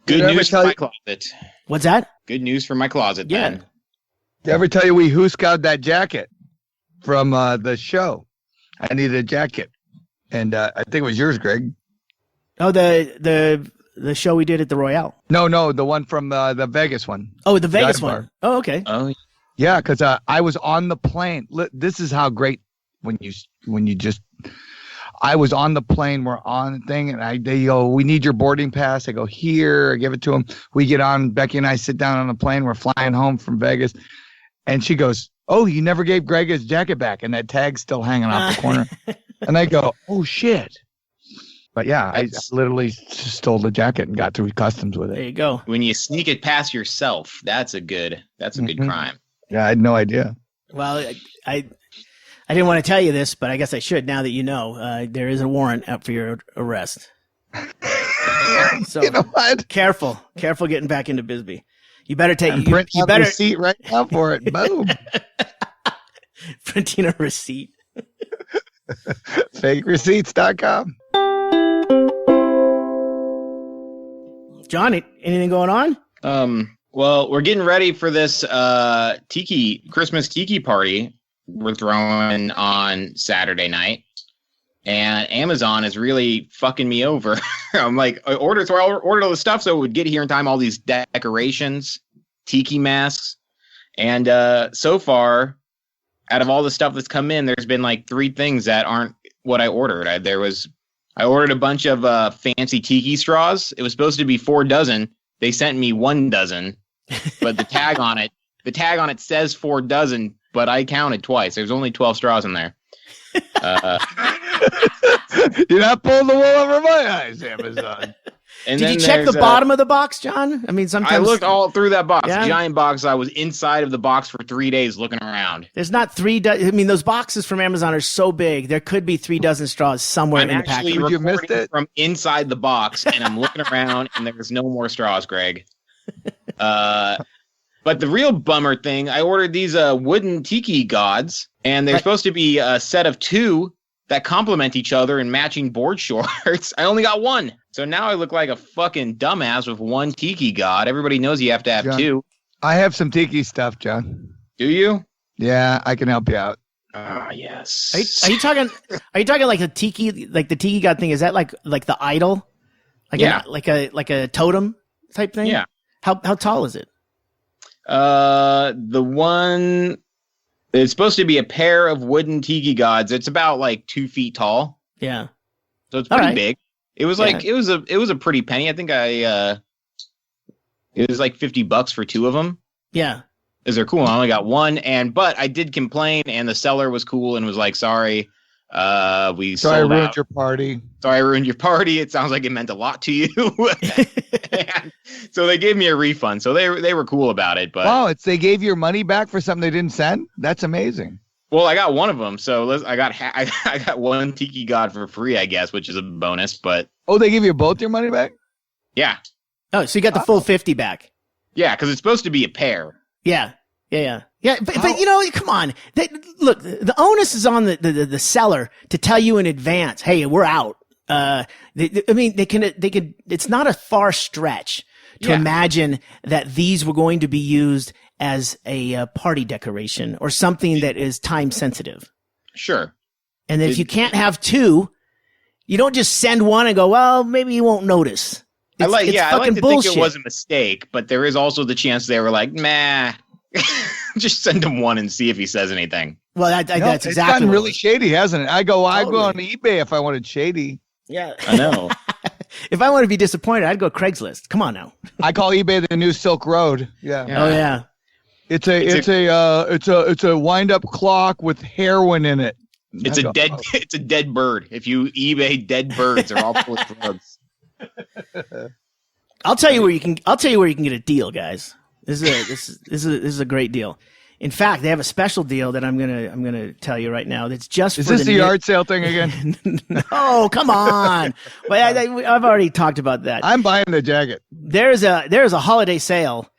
Good news for my closet. What's that? Good news for my closet. Yeah. Then. Did I ever tell you we who-scouted that jacket from the show? I needed a jacket, and I think it was yours, Ggreg. Oh, the show we did at the Royale. No, the one from the Vegas one. Oh, the Vegas Dive one. bar. Oh, okay. Oh. Yeah, because I was on the plane. This is how great when you just. I was on the plane. We're on the thing, and they go, "We need your boarding pass." I go, "Here." I give it to them. We get on. Becky and I sit down on the plane. We're flying home from Vegas, and she goes, "Oh, you never gave Ggreg his jacket back, and that tag's still hanging off the corner." And I go, "Oh shit!" But yeah, I literally stole the jacket and got through customs with it. There you go. When you sneak it past yourself, that's a good crime. Yeah, I had no idea. Well, I didn't want to tell you this, but I guess I should now that you know. There is a warrant out for your arrest. So You know what? careful getting back into Bisbee. You better take. I'm You printing out better the receipt right now for it. Boom. printing a receipt. FakeReceipts.com. John, anything going on? Well, we're getting ready for this Christmas tiki party we're throwing on Saturday night, and Amazon is really fucking me over. I'm like, I ordered all the stuff so it would get here in time. All these decorations, tiki masks, and so far, out of all the stuff that's come in, there's been like 3 things that aren't what I ordered. I ordered a bunch of fancy tiki straws. It was supposed to be 4 dozen. They sent me 1 dozen, but the tag on it says 4 dozen, but I counted twice. There's only 12 straws in there. You're not pulling the wool over my eyes, Amazon. Did you check the bottom of the box, John? I mean, sometimes I looked all through that box. Yeah. Giant box. I was inside of the box for 3 days looking around. There's not 3 dozen. I mean, those boxes from Amazon are so big. There could be 3 dozen straws somewhere in the package. I'm You missed recording it? from inside the box, and I'm looking around, and there's no more straws, Ggreg. But the real bummer thing, I ordered these wooden tiki gods, and they're supposed to be a set of 2 that complement each other in matching board shorts. I only got 1. So now I look like a fucking dumbass with 1 tiki god. Everybody knows you have to have John, 2. I have some tiki stuff, John. Do you? Yeah, I can help you out. Ah, yes. Are you talking like the tiki god thing? Is that like the idol? Like Yeah. like a totem type thing? Yeah. How tall is it? The one, it's supposed to be a pair of wooden tiki gods. It's about like 2 feet tall. Yeah. So it's pretty All right. big. It was like, it was a pretty penny. I think it was like $50 for 2 of them. Yeah. Is they're cool. I only got 1, but I did complain, and the seller was cool and was like, "Sorry, we Sorry, I sold ruined out. your party. Sorry, I ruined your party. It sounds like it meant a lot to you." And so they gave me a refund. So they were cool about it. But Wow, they gave your money back for something they didn't send? That's amazing. well, I got 1 of them. So I got 1 tiki god for free, I guess, which is a bonus. But Oh, they gave you both your money back? yeah, Oh, so you got the full 50 back. yeah, because it's supposed to be a pair. Yeah. But you know, come on. Look, the onus is on the seller to tell you in advance, hey, we're out. I mean, they can. It's not a far stretch to imagine that these were going to be used as a party decoration or something that is time sensitive. Sure. And if you can't have 2, you don't just send 1 and go, well, maybe you won't notice. I like to bullshit. think it was a mistake, but there is also the chance they were like, nah, just send him 1 and see if he says anything. Well, that's It's exactly gotten what really it was. shady, hasn't it? I go on Totally. eBay if I wanted shady. Yeah. I know. If I want to be disappointed, I'd go Craigslist. Come on now. I call eBay the new Silk Road. Yeah. Yeah. Oh yeah. It's a wind up clock with heroin in it. It's I a go, dead oh. it's a dead bird. If you eBay dead birds, they're all full of drugs. I'll tell you where you can get a deal, guys. This is a great deal. In fact, they have a special deal that I'm gonna tell you right now. That's just Is for this the yard sale thing again? No, come on. Well, I've already talked about that. I'm buying the jacket. There's a holiday sale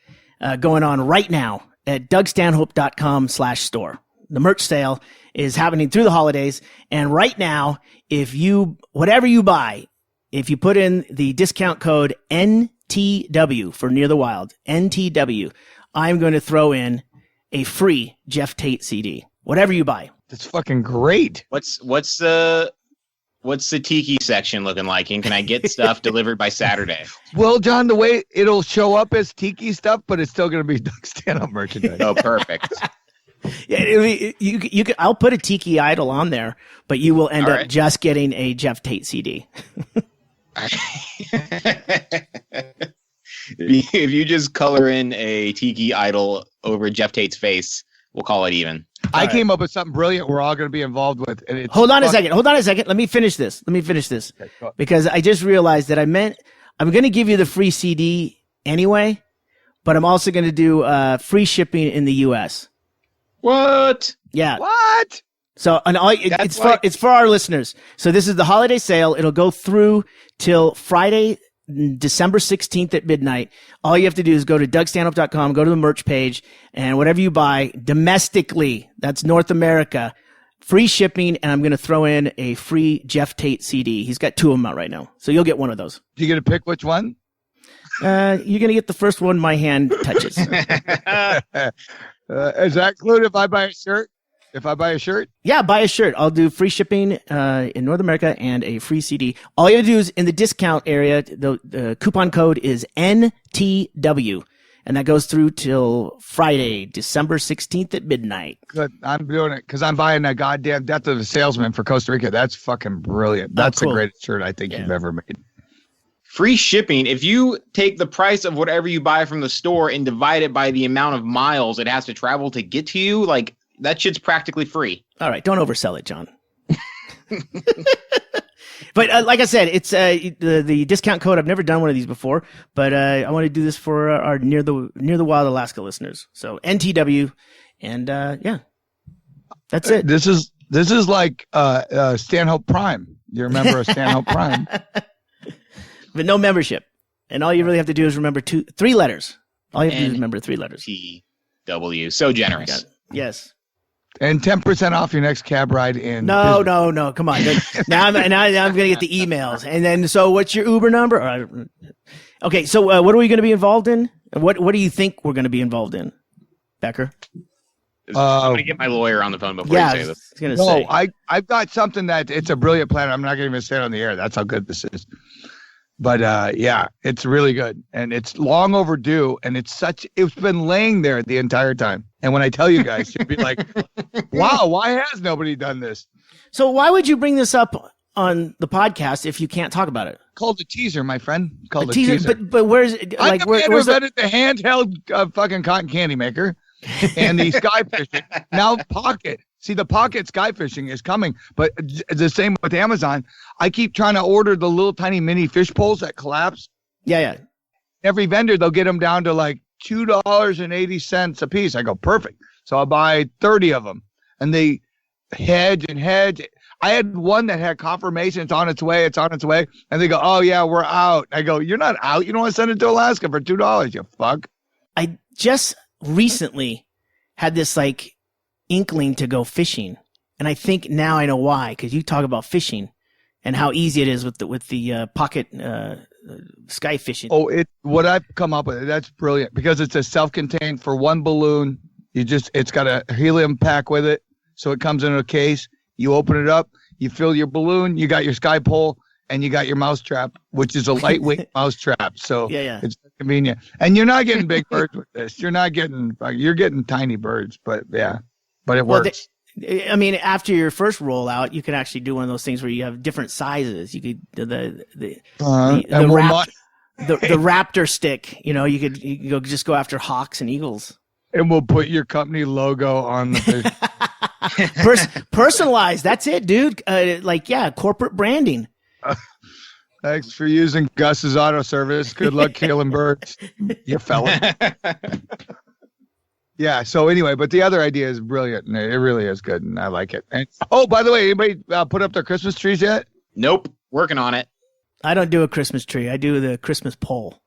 going on right now at DougStanhope.com/store. The merch sale is happening through the holidays, and right now, whatever you buy, if you put in the discount code NTW for Near the Wild, NTW, I'm going to throw in a free Jeff Tate CD. Whatever you buy. That's fucking great. What's the tiki section looking like? And can I get stuff delivered by Saturday? Well, John, the way it'll show up as tiki stuff, but it's still going to be Doug Stanhope merchandise. Oh, perfect. Yeah, you could. I'll put a tiki idol on there, but you will end up just getting a Jeff Tate CD. If you just color in a tiki idol over Jeff Tate's face, we'll call it even. I came up with something brilliant we're all going to be involved with. And it's Hold on a second. Let me finish this. Okay, because I just realized that I'm going to give you the free CD anyway, but I'm also going to do free shipping in the U.S. What? Yeah. What? So it's for our listeners. So this is the holiday sale. It'll go through till Friday, December 16th at midnight. All you have to do is go to DougStanhope.com, go to the merch page, and whatever you buy domestically, that's North America, free shipping, and I'm going to throw in a free Jeff Tate CD. He's got 2 of them out right now. So you'll get one of those. Do you get to pick which one? You're going to get the first one my hand touches. Is that included if I buy a shirt? If I buy a shirt? Yeah, buy a shirt. I'll do free shipping in North America and a free CD. All you have to do is in the discount area, the coupon code is NTW. And that goes through till Friday, December 16th at midnight. Good. I'm doing it because I'm buying that goddamn Death of the Salesman for Costa Rica. That's fucking brilliant. That's the greatest shirt I think you've ever made. Free shipping. If you take the price of whatever you buy from the store and divide it by the amount of miles it has to travel to get to you, like, that shit's practically free. All right, don't oversell it, John. But like I said, it's the discount code. I've never done one of these before, but I want to do this for our Near the Wild Alaska listeners. So NTW, and yeah, that's it. This is like Stanhope Prime. You remember a Stanhope Prime? But no membership, and all you really have to do is remember 3 letters. All you have to do is remember 3 letters. TW. So generous. Yes. And 10% off your next cab ride in. No. Come on. Now I'm going to get the emails. And then, so what's your Uber number? Okay. So what are we going to be involved in? What do you think we're going to be involved in, Becker? I'm going to get my lawyer on the phone before you say this. I've got something that it's a brilliant plan. I'm not going to even say it on the air. That's how good this is. But yeah, it's really good. And it's long overdue. And it's been laying there the entire time. And when I tell you guys, you'll be like, wow, why has nobody done this? So why would you bring this up on the podcast if you can't talk about it? Called a teaser, my friend. Called a teaser. But where's it? Like, where's the handheld fucking cotton candy maker and the sky fishing. Now Pocket. See, the Pocket sky fishing is coming, but the same with Amazon. I keep trying to order the little tiny mini fish poles that collapse. Yeah. Every vendor, they'll get them down to like $2.80 a piece. I go, perfect. So I'll buy 30 of them, and they hedge. I had one that had confirmation it's on its way, and they go, oh yeah, we're out. I go, you're not out. You don't want to send it to Alaska for $2, you fuck. I just recently had this like inkling to go fishing, and I think now I know why, because you talk about fishing and how easy it is with the Pocket sky fishing. What I've come up with, that's brilliant, because it's a self-contained for one balloon. It's got a helium pack with it, so it comes in a case. You open it up, you fill your balloon, you got your sky pole, and you got your mouse trap, which is a lightweight mouse trap. So it's convenient, and you're not getting big birds with this. You're getting tiny birds, but it works. I mean, after your first rollout, you could actually do one of those things where you have different sizes. You could the raptor stick. You know, you could just go after hawks and eagles. And we'll put your company logo on the fish. Personalized. That's it, dude. Corporate branding. Thanks for using Gus's Auto Service. Good luck killing birds, you fella. Yeah. So anyway, but the other idea is brilliant, and it really is good, and I like it. And, oh, by the way, anybody put up their Christmas trees yet? Nope. Working on it. I don't do a Christmas tree. I do the Christmas pole.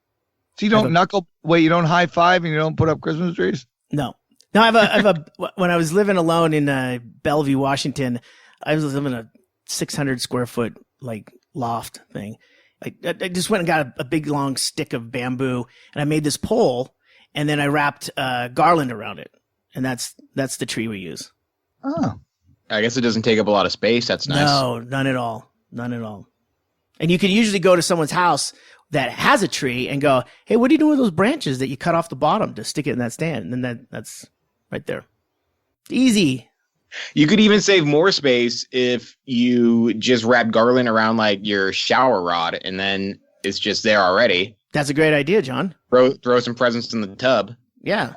So you don't you don't high five and you don't put up Christmas trees? No. No, I have a when I was living alone in Bellevue, Washington, I was living in a 600 square foot like loft thing. I just went and got a big long stick of bamboo and I made this pole and then I wrapped garland around it. And that's the tree we use. Oh. I guess it doesn't take up a lot of space. That's nice. No, none at all. None at all. And you can usually go to someone's house that has a tree and go, hey, what are you doing with those branches that you cut off the bottom to stick it in that stand? And then that's right there. Easy. You could even save more space if you just wrap garland around like your shower rod and then it's just there already. That's a great idea, John. Throw some presents in the tub. Yeah.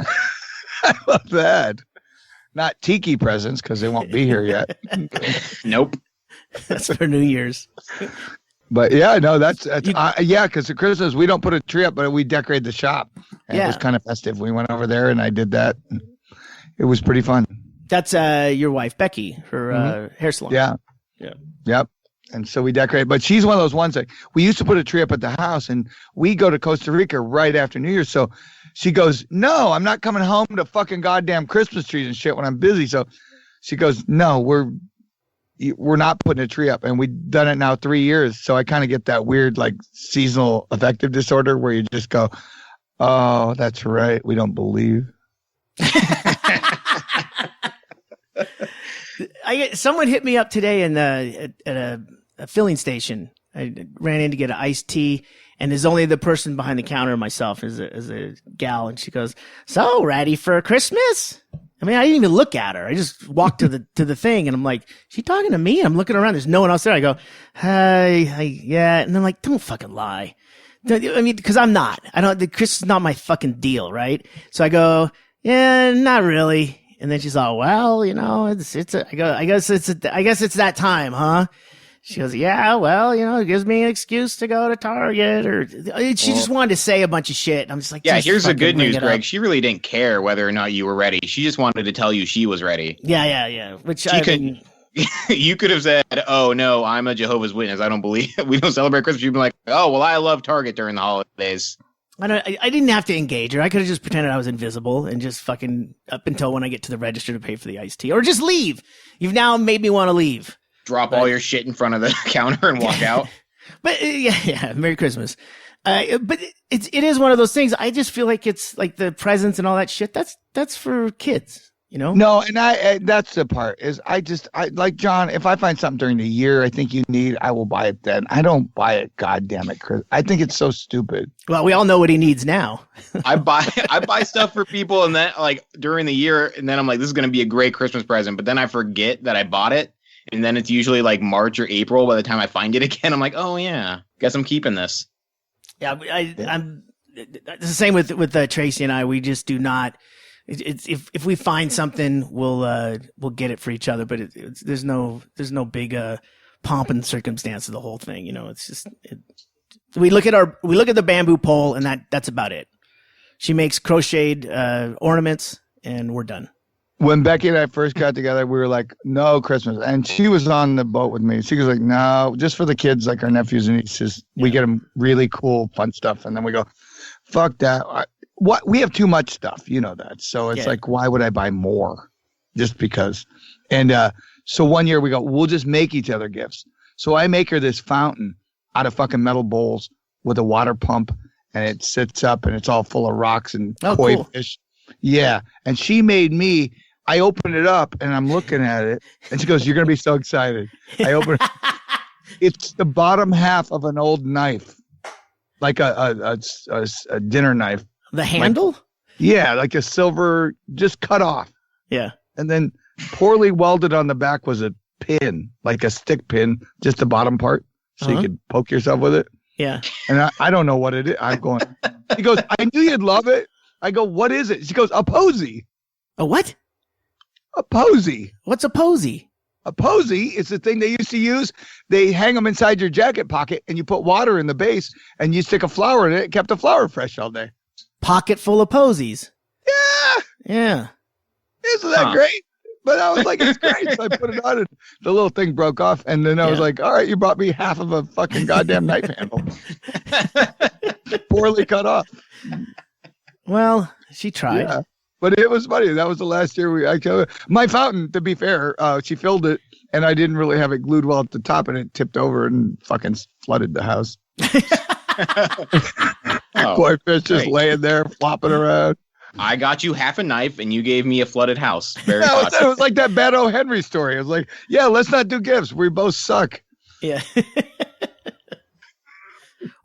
I love that. Not tiki presents because they won't be here yet. Nope. That's for New Year's. But yeah, no, that's because at Christmas we don't put a tree up, but we decorate the shop. And it was kind of festive. We went over there and I did that. It was pretty fun. That's your wife, Becky, her hair salon. Yeah. Yeah. Yep. And so we decorate, but she's one of those ones that we used to put a tree up at the house and we go to Costa Rica right after New Year's. So she goes, no, I'm not coming home to fucking goddamn Christmas trees and shit when I'm busy. So she goes, no, we're not putting a tree up. And we've done it now 3 years. So I kind of get that weird, like seasonal affective disorder where you just go, oh, that's right. We don't believe. Someone hit me up today at a filling station. I ran in to get an iced tea, and there's only the person behind the counter and myself as a gal, and she goes, "So ready for Christmas?" I mean, I didn't even look at her. I just walked to the thing, and I'm like, "She talking to me?" I'm looking around. There's no one else there. I go, "Hey, yeah," and I'm like, "Don't fucking lie." I mean, because I'm not. Christmas is not my fucking deal, right? So I go, "Yeah, not really." And then she's all, well, I guess it's that time, huh? She goes, yeah, well, it gives me an excuse to go to Target she just wanted to say a bunch of shit. I'm just like, yeah, here's the good news, Greg. She really didn't care whether or not you were ready. She just wanted to tell you she was ready. Yeah. Which you could have said, oh no, I'm a Jehovah's Witness. I don't believe we don't celebrate Christmas. You'd be like, oh, well, I love Target during the holidays. I didn't have to engage her. I could have just pretended I was invisible and just fucking up until when I get to the register to pay for the iced tea, or just leave. You've now made me want to leave. Drop all your shit in front of the counter and walk out. But yeah. Merry Christmas. But it is one of those things. I just feel like it's like the presents and all that shit. That's for kids. No, and that's the part is I like John. If I find something during the year I think you need, I will buy it then. I don't buy it. God damn it, Chris. I think it's so stupid. Well, we all know what he needs now. I buy stuff for people, and then like during the year, and then I'm like, this is going to be a great Christmas present. But then I forget that I bought it, and then it's usually like March or April by the time I find it again. I'm like, oh yeah, guess I'm keeping this. Yeah, I'm the same with Tracy and I. We just do not. It's if we find something, we'll get it for each other. But there's no big pomp and circumstance of the whole thing. It's just we look at the bamboo pole, and that's about it. She makes crocheted ornaments, and we're done. When Becky and I first got together, we were like, no Christmas, and she was on the boat with me. She was like, no, just for the kids, like our nephews and nieces. We get them really cool, fun stuff, and then we go, fuck that. What we have too much stuff, that. So it's like, why would I buy more? Just because. And so one year we go, we'll just make each other gifts. So I make her this fountain out of fucking metal bowls with a water pump, and it sits up and it's all full of rocks and koi fish. Yeah. And she made me. I opened it up and I'm looking at it, and she goes, "You're gonna be so excited." I open it. It's the bottom half of an old knife, like a dinner knife. The handle? Like a silver, just cut off. Yeah. And then poorly welded on the back was a pin, like a stick pin, just the bottom part, so you could poke yourself with it. Yeah. And I don't know what it is. I'm going, she goes, "I knew you'd love it." I go, "What is it?" She goes, "A posy." A what? A posy. What's a posy? A posy is the thing they used to use. They hang them inside your jacket pocket, and you put water in the base, and you stick a flower in it. It kept the flower fresh all day. Pocket full of posies. Yeah. Isn't that great? But I was like, it's great. So I put it on and the little thing broke off. And then I was like, all right, you brought me half of a fucking goddamn knife handle. Poorly cut off. Well, she tried. Yeah. But it was funny. That was the last year my fountain, to be fair, she filled it and I didn't really have it glued well at the top and it tipped over and fucking flooded the house. Koi fish just laying there, flopping around. I got you half a knife and you gave me a flooded house. Very it was like that Bad O. Henry story. It was like, yeah, let's not do gifts. We both suck. Yeah.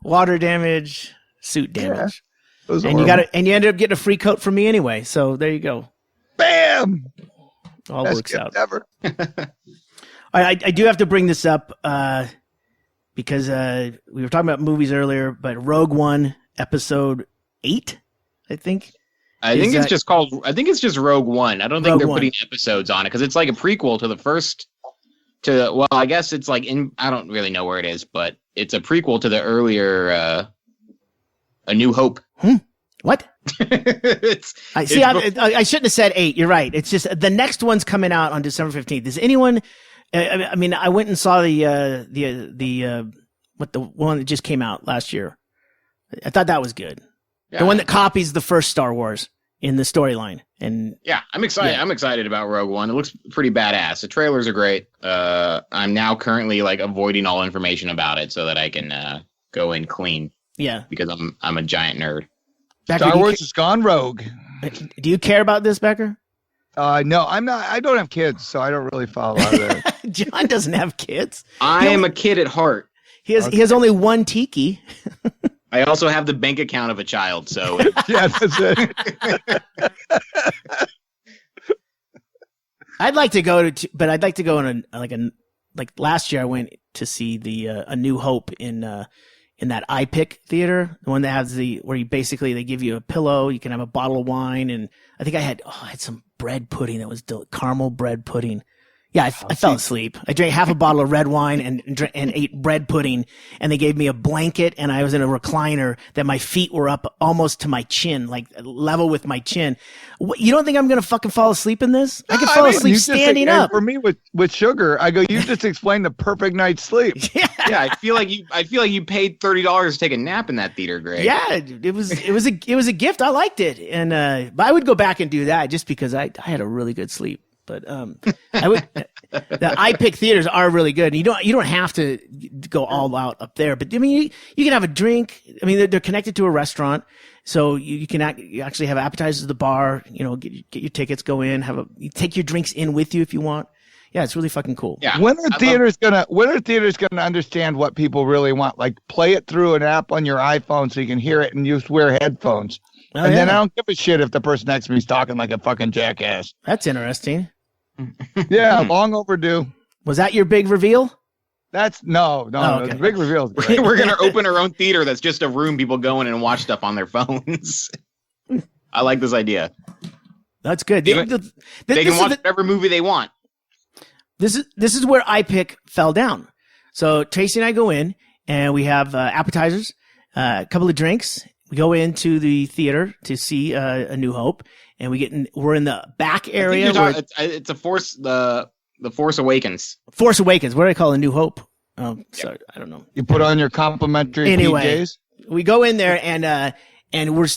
Water damage, suit damage. Yeah, and you ended up getting a free coat from me anyway. So there you go. Bam! All Best works out. Ever. I do have to bring this up because we were talking about movies earlier, but Rogue One episode 8, I think. I think it's just called. I think it's just Rogue One. I don't think they're putting episodes on it because it's like a prequel to the first. Well, I guess it's like in. I don't really know where it is, but it's a prequel to the earlier A New Hope. What? I shouldn't have said 8. You're right. It's just the next one's coming out on December 15th. Is anyone? I mean, I went and saw the one that just came out last year. I thought that was good. Yeah. The one that copies the first Star Wars in the storyline. And yeah, I'm excited. Yeah. I'm excited about Rogue One. It looks pretty badass. The trailers are great. I'm now currently like avoiding all information about it so that I can go in clean. Yeah, because I'm a giant nerd. Becker, Star Wars has gone rogue. Do you care about this, Becker? No, I'm not. I don't have kids, so I don't really follow a lot of that. John doesn't have kids. I am a kid at heart. He has only one tiki. I also have the bank account of a child, so yeah, that's it. I'd like to go but I'd like to go in like last year I went to see the A New Hope in that iPic theater, the one that has where they give you a pillow, you can have a bottle of wine, and I think I had some bread pudding that was caramel bread pudding. Yeah, I fell asleep. I drank half a bottle of red wine and ate bread pudding, and they gave me a blanket, and I was in a recliner that my feet were up almost to my chin, like level with my chin. You don't think I'm going to fucking fall asleep in this? I could fall asleep standing up. For me, with sugar, I go, you just explained the perfect night's sleep. Yeah, I feel like you paid $30 to take a nap in that theater, Greg. Yeah, it was a gift. I liked it, and but I would go back and do that just because I had a really good sleep. But I would. The iPic theaters are really good. You don't have to go all out up there. But I mean, you can have a drink. I mean, they're connected to a restaurant, so you can actually have appetizers at the bar. You know, get your tickets, go in, you take your drinks in with you if you want. Yeah, it's really fucking cool. Yeah. When are theaters gonna understand what people really want? Like play it through an app on your iPhone so you can hear it and just wear headphones. Then I don't give a shit if the person next to me is talking like a fucking jackass. That's interesting. Yeah, long overdue. Was that your big reveal? That's no. Okay. The big reveal is great. We're gonna open our own theater that's just a room people go in and watch stuff on their phones. I like this idea. That's good. They can watch whatever movie they want. This is where iPic fell down. So Tracy and I go in and we have appetizers, a couple of drinks. We go into the theater to see A New Hope, and we're in the back area. It's a Force, the Force Awakens. Force Awakens. What do I call A New Hope? Sorry, I don't know. You put on your complimentary PJs. We go in there and we're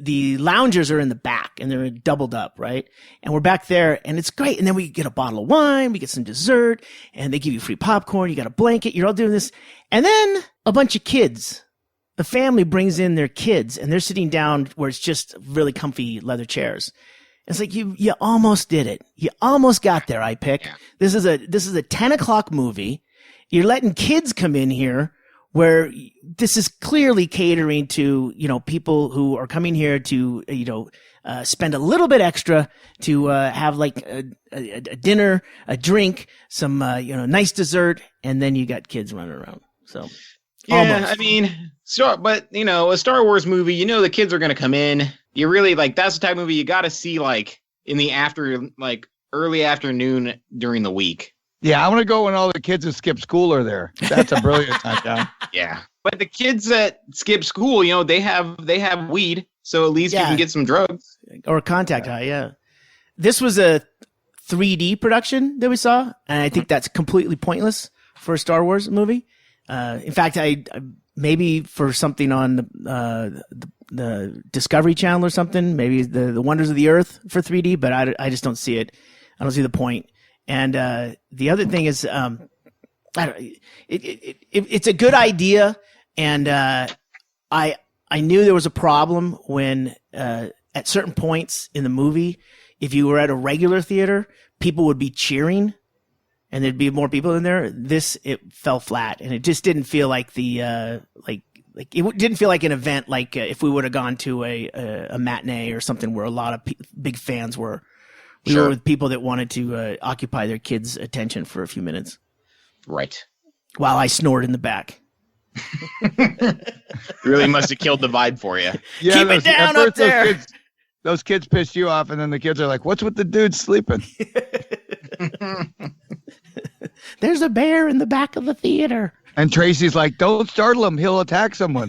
the loungers are in the back and they're doubled up, right? And we're back there and it's great. And then we get a bottle of wine, we get some dessert, and they give you free popcorn. You got a blanket. You're all doing this, and then a bunch of kids. The family brings in their kids and they're sitting down where it's just really comfy leather chairs. It's like you almost did it. You almost got there, iPic. Yeah. This is a 10 o'clock movie. You're letting kids come in here where this is clearly catering to, people who are coming here to, spend a little bit extra to, have like a dinner, a drink, some, nice dessert. And then you got kids running around. So. Yeah, almost. I mean, a Star Wars movie, the kids are going to come in. You really that's the type of movie you got to see in the early afternoon during the week. Yeah, I want to go when all the kids that skip school are there. That's a brilliant time. Yeah. But the kids that skip school, they have weed. so at least you can get some drugs. Or contact high, yeah. This was a 3D production that we saw, and I think that's completely pointless for a Star Wars movie. In fact, I maybe for something on the Discovery Channel or something, maybe the Wonders of the Earth for 3D, but I just don't see it. I don't see the point. And the other thing is, it's a good idea, and I knew there was a problem when at certain points in the movie, if you were at a regular theater, people would be cheering, and there'd be more people in there. It fell flat, and it just didn't feel like it didn't feel like an event like if we would have gone to a matinee or something where a lot of big fans were. We were with people that wanted to occupy their kids' attention for a few minutes. Right. While I snored in the back. Really must have killed the vibe for you. Yeah, Keep it down up there. Those kids pissed you off, and then the kids are like, "What's with the dude sleeping?" There's a bear in the back of the theater. And Tracy's like, "Don't startle him. He'll attack someone."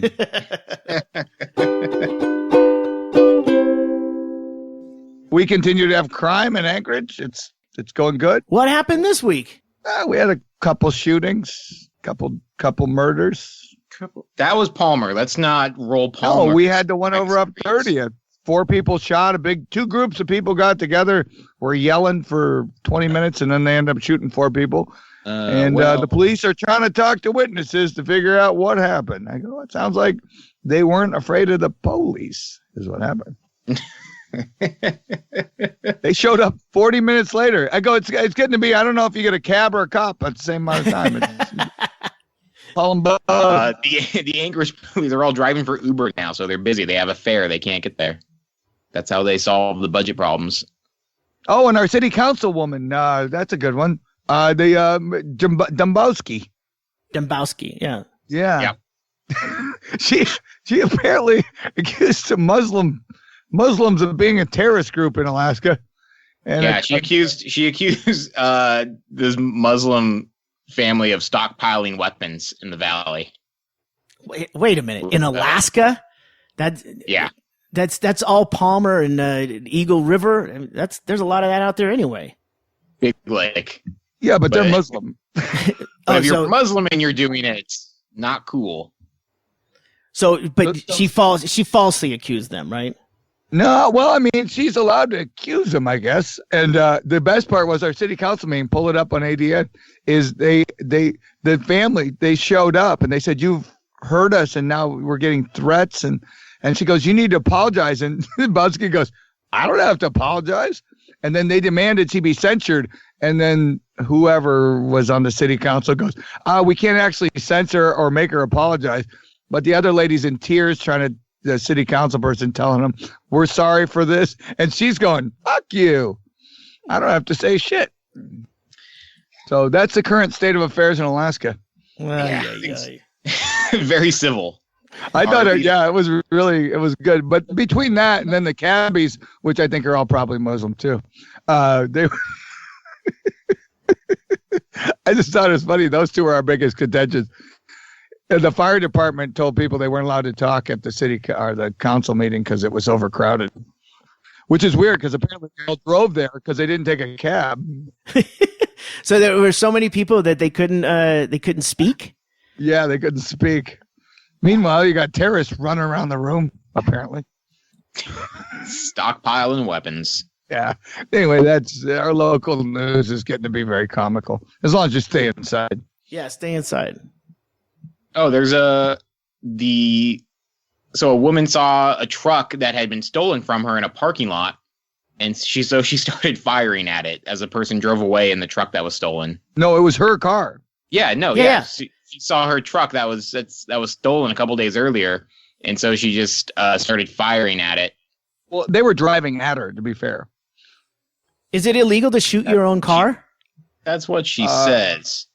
We continue to have crime in Anchorage. It's going good. What happened this week? We had a couple shootings, couple murders. That was Palmer. Let's not roll Palmer. No, we had the one over up 30th. 4 people shot. Two groups of people got together, were yelling for 20 minutes, and then they ended up shooting 4 people. The police are trying to talk to witnesses to figure out what happened. I go, it sounds like they weren't afraid of the police, is what happened. They showed up 40 minutes later. I go, it's getting to be, I don't know if you get a cab or a cop at the same amount of time. Call them both. The Anchorage police are all driving for Uber now, so they're busy. They have a fare. They can't get there. That's how they solve the budget problems. Oh, and our city councilwoman, that's a good one. Dombowski. Dombowski, yeah. Yeah. She apparently accused some Muslims of being a terrorist group in Alaska. And she accused this Muslim family of stockpiling weapons in the valley. Wait a minute. In Alaska? That's all Palmer and Eagle River. I mean, there's a lot of that out there anyway. Big Lake. Yeah, but they're Muslim. If you're Muslim and you're doing it, it's not cool. She falsely accused them, right? No, well, I mean, she's allowed to accuse them, I guess. And the best part was our city council meeting, pull it up on ADN, is the family, they showed up and they said, "You've hurt us and now we're getting threats." And she goes, "You need to apologize." And Budsky goes, "I don't have to apologize." And then they demanded she be censured. And then whoever was on the city council goes, "We can't actually censor or make her apologize." But the other lady's in tears the city council person telling them, "We're sorry for this." And she's going, "Fuck you. I don't have to say shit." So that's the current state of affairs in Alaska. Very civil. I thought it was good. But between that and then the cabbies, which I think are all probably Muslim too, they I just thought it was funny. Those two are our biggest contentions. And the fire department told people they weren't allowed to talk at the city or the council meeting because it was overcrowded, which is weird because apparently they all drove there because they didn't take a cab. So there were so many people that they couldn't speak. Yeah, they couldn't speak. Meanwhile, you got terrorists running around the room, apparently. Stockpiling weapons. Yeah. Anyway, that's our local news is getting to be very comical. As long as you stay inside. Yeah, stay inside. Oh, there's a woman saw a truck that had been stolen from her in a parking lot, and she started firing at it as a person drove away in the truck that was stolen. No, it was her car. Yeah, no, yeah. She saw her truck that was stolen a couple days earlier, and so she just started firing at it. Well, they were driving at her, to be fair. Is it illegal to shoot your own car? That's what she says.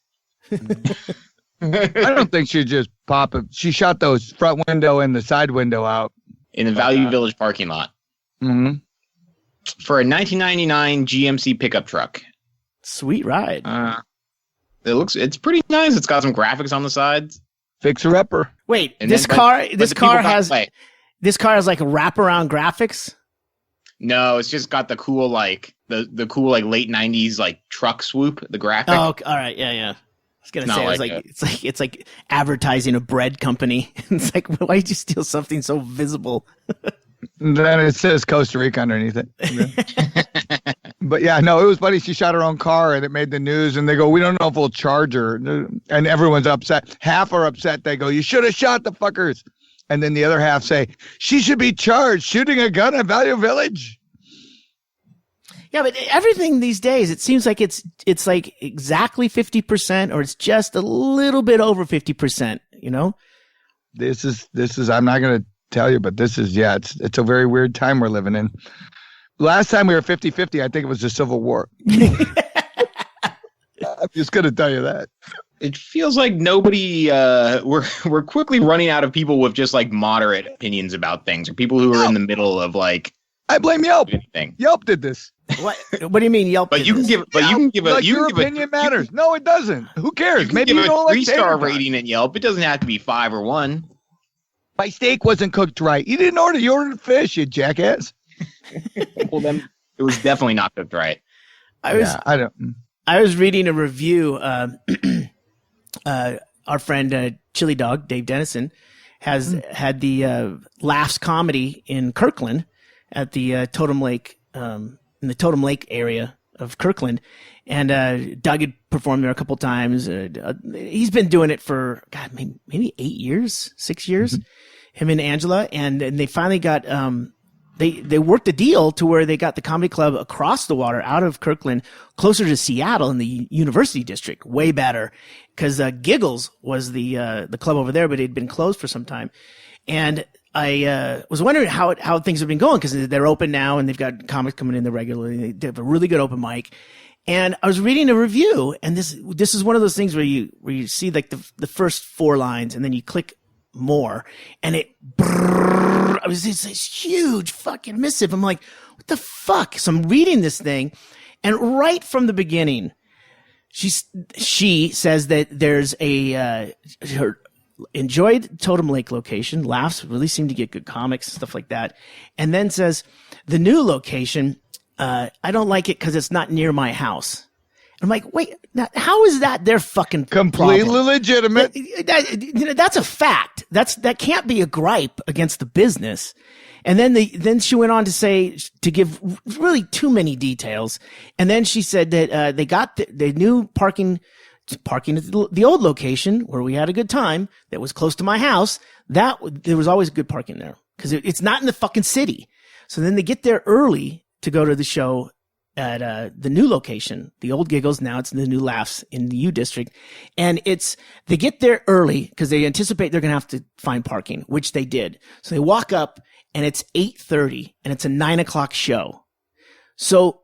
I don't think she just pop it. She shot those front window and the side window out in the Value Village parking lot. Mm-hmm. For a 1999 GMC pickup truck. Sweet ride. It's pretty nice. It's got some graphics on the sides. Fixer upper. Wait, this car has This car has like a wraparound graphics. No, it's just got the cool like the cool like late 90s like truck swoop, the graphic. Oh, all right, yeah. I was gonna say it's like advertising a bread company. It's like, why did you steal something so visible? Then it says Costa Rica underneath it. But yeah, no, it was funny. She shot her own car and it made the news. And they go, we don't know if we'll charge her. And everyone's upset. Half are upset. They go, you should have shot the fuckers. And then the other half say, she should be charged shooting a gun at Value Village. Yeah, but everything these days, it seems like it's like exactly 50%, or it's just a little bit over 50%, you know? This is, I'm not going to tell you, but this is, it's a very weird time we're living in. Last time we were 50-50, I think it was the Civil War. I'm just going to tell you that. It feels like nobody, we're quickly running out of people with just like moderate opinions about things, or people who are in the middle of like. I blame Yelp. Anything. Yelp did this. What do you mean Yelp? But you can give your opinion matters. No, it doesn't. Who cares? Maybe you don't like 3-star rating at Yelp. It doesn't have to be 5 or 1. My steak wasn't cooked right. You didn't order. You ordered fish, you jackass. Well, then it was definitely not cooked right. I was reading a review. Our friend Chili Dog Dave Dennison has had the Laughs Comedy in Kirkland at the Totem Lake, in the Totem Lake area of Kirkland, and Doug had performed there a couple times. He's been doing it for maybe 8 years, 6 years. Him and Angela, and they finally got they worked a deal to where they got the comedy club across the water out of Kirkland, closer to Seattle in the University District, way better, because Giggles was the club over there, but it had been closed for some time. And I was wondering how things have been going, because they're open now and they've got comics coming in there regularly. They have a really good open mic. And I was reading a review, and this is one of those things where you see like the first 4 lines, and then you click more, and it was this huge fucking missive. I'm like, what the fuck? So I'm reading this thing, and right from the beginning, she says that there's her enjoyed Totem Lake location, laughs, really seem to get good comics, stuff like that, and then says the new location, I don't like it because it's not near my house. I'm like, wait, now, how is that their fucking completely problem? Legitimate? That's a fact. That can't be a gripe against the business. And then she went on to say, to give really too many details. And then she said that they got the new parking at the old location where we had a good time, that was close to my house. There was always good parking there, because it's not in the fucking city. So then they get there early to go to the show at the new location, the old Giggles. Now it's the new Laughs in the U District. And they get there early because they anticipate they're going to have to find parking, which they did. So they walk up, and it's 8:30, and it's a 9:00 show. So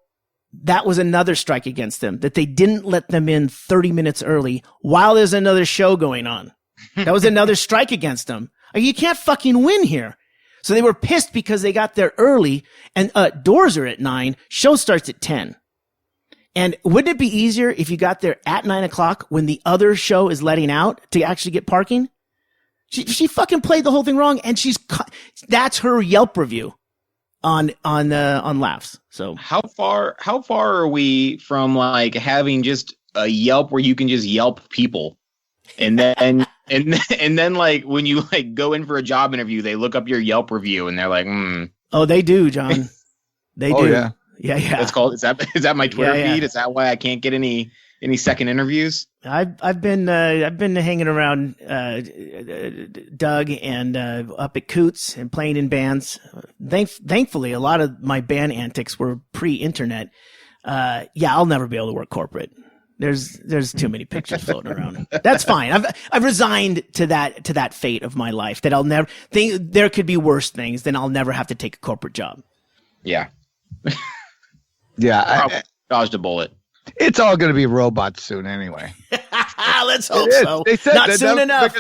that was another strike against them, that they didn't let them in 30 minutes early while there's another show going on. That was another strike against them. You can't fucking win here. So they were pissed because they got there early, and doors are at 9, show starts at 10. And wouldn't it be easier if you got there at 9:00 when the other show is letting out to actually get parking? She fucking played the whole thing wrong, and that's her Yelp review on Laughs. So how far are we from like having just a Yelp where you can just Yelp people, and then and then like when you like go in for a job interview, they look up your Yelp review and they're like, Oh, they do, John. They do. Yeah. Yeah. It's called. Is that my Twitter feed? Is that why I can't get any second interviews? I've been hanging around Doug and up at Coots and playing in bands. Thankfully, a lot of my band antics were pre-internet. I'll never be able to work corporate. There's too many pictures floating around. That's fine. I've resigned to that fate of my life, that I'll never think there could be worse things than I'll never have to take a corporate job. Yeah. Yeah. Dodged a bullet. It's all going to be robots soon anyway. Let's hope so. They said not soon enough.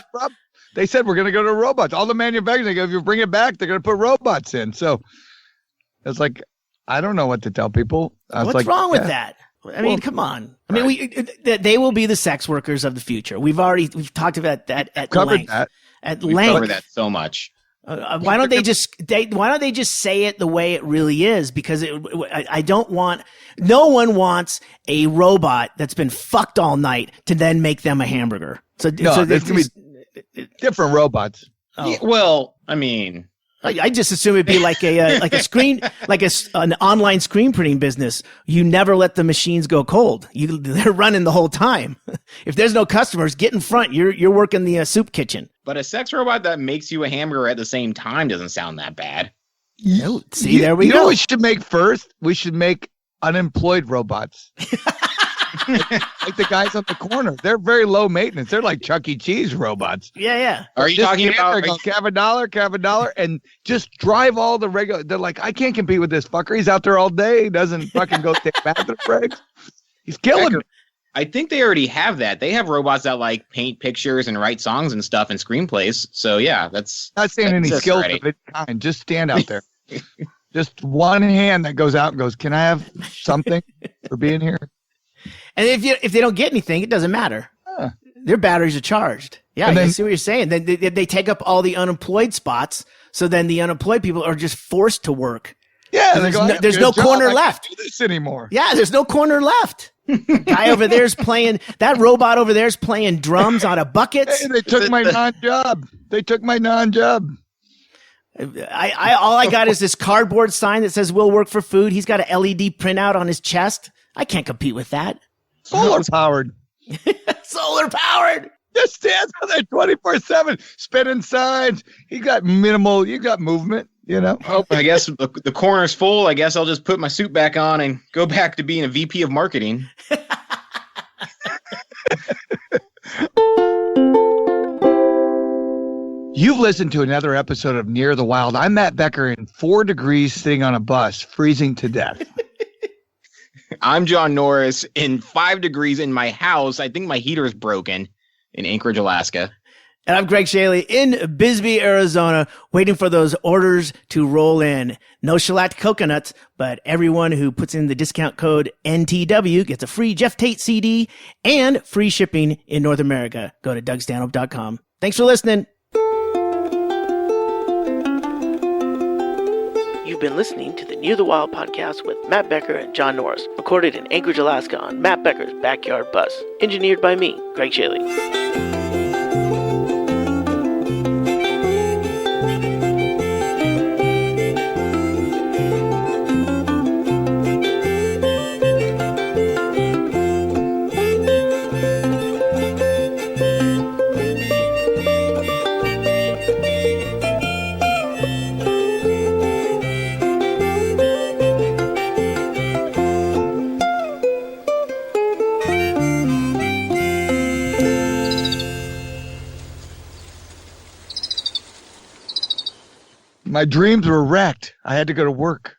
They said we're going to go to robots. All the manufacturers, they go, if you bring it back, they're going to put robots in. So it's like, I don't know what to tell people. What's wrong with that? I mean, come on. I mean, they will be the sex workers of the future. We've talked about that at covered length. that. We've covered that so much. Why don't they just say it the way it really is? Because I don't want. No one wants a robot that's been fucked all night to then make them a hamburger. So there's gonna be different robots. Oh. Yeah, well, I mean, I just assume it'd be like an online screen printing business. You never let the machines go cold. They're running the whole time. If there's no customers, get in front. You're working the soup kitchen. But a sex robot that makes you a hamburger at the same time doesn't sound that bad. Oh, see, there we go. You know what we should make first? We should make unemployed robots. Like the guys on the corner. They're very low maintenance. They're like Chuck E. Cheese robots. Yeah. Are you talking about... Have a dollar, and just drive all the regular... They're like, I can't compete with this fucker. He's out there all day. He doesn't fucking go take bathroom breaks. He's killing me. I think they already have that. They have robots that like paint pictures and write songs and stuff and screenplays. So yeah, that's... Not saying any skills of any kind. Just stand out there. Just one hand that goes out and goes, can I have something for being here? And if they don't get anything, it doesn't matter. Their batteries are charged. Yeah, I see what you're saying. Then they take up all the unemployed spots. So then the unemployed people are just forced to work. Yeah, there's no corner left. I can't do this anymore. Yeah, there's no corner left. Guy over there's playing. That robot over there's playing drums out of buckets. Hey, they took my non-job. All I got is this cardboard sign that says "We'll work for food." He's got an LED printout on his chest. I can't compete with that. Solar powered. Solar powered. Just stands on there 24/7, spinning signs. You got movement, you know. Oh, I guess the corner's full. I guess I'll just put my suit back on and go back to being a VP of marketing. You've listened to another episode of Near the Wild. I'm Matt Becker in 4 degrees sitting on a bus, freezing to death. I'm John Norris in 5 degrees in my house. I think my heater is broken in Anchorage, Alaska. And I'm Ggreg Chaille in Bisbee, Arizona, waiting for those orders to roll in. No shellacked coconuts, but everyone who puts in the discount code NTW gets a free Jeff Tate CD and free shipping in North America. Go to DougStanhope.com. Thanks for listening. You've been listening to the Near the Wild podcast with Matt Becker and John Norris, recorded in Anchorage, Alaska on Matt Becker's backyard bus. Engineered by me, Ggreg Chaille. My dreams were wrecked. I had to go to work.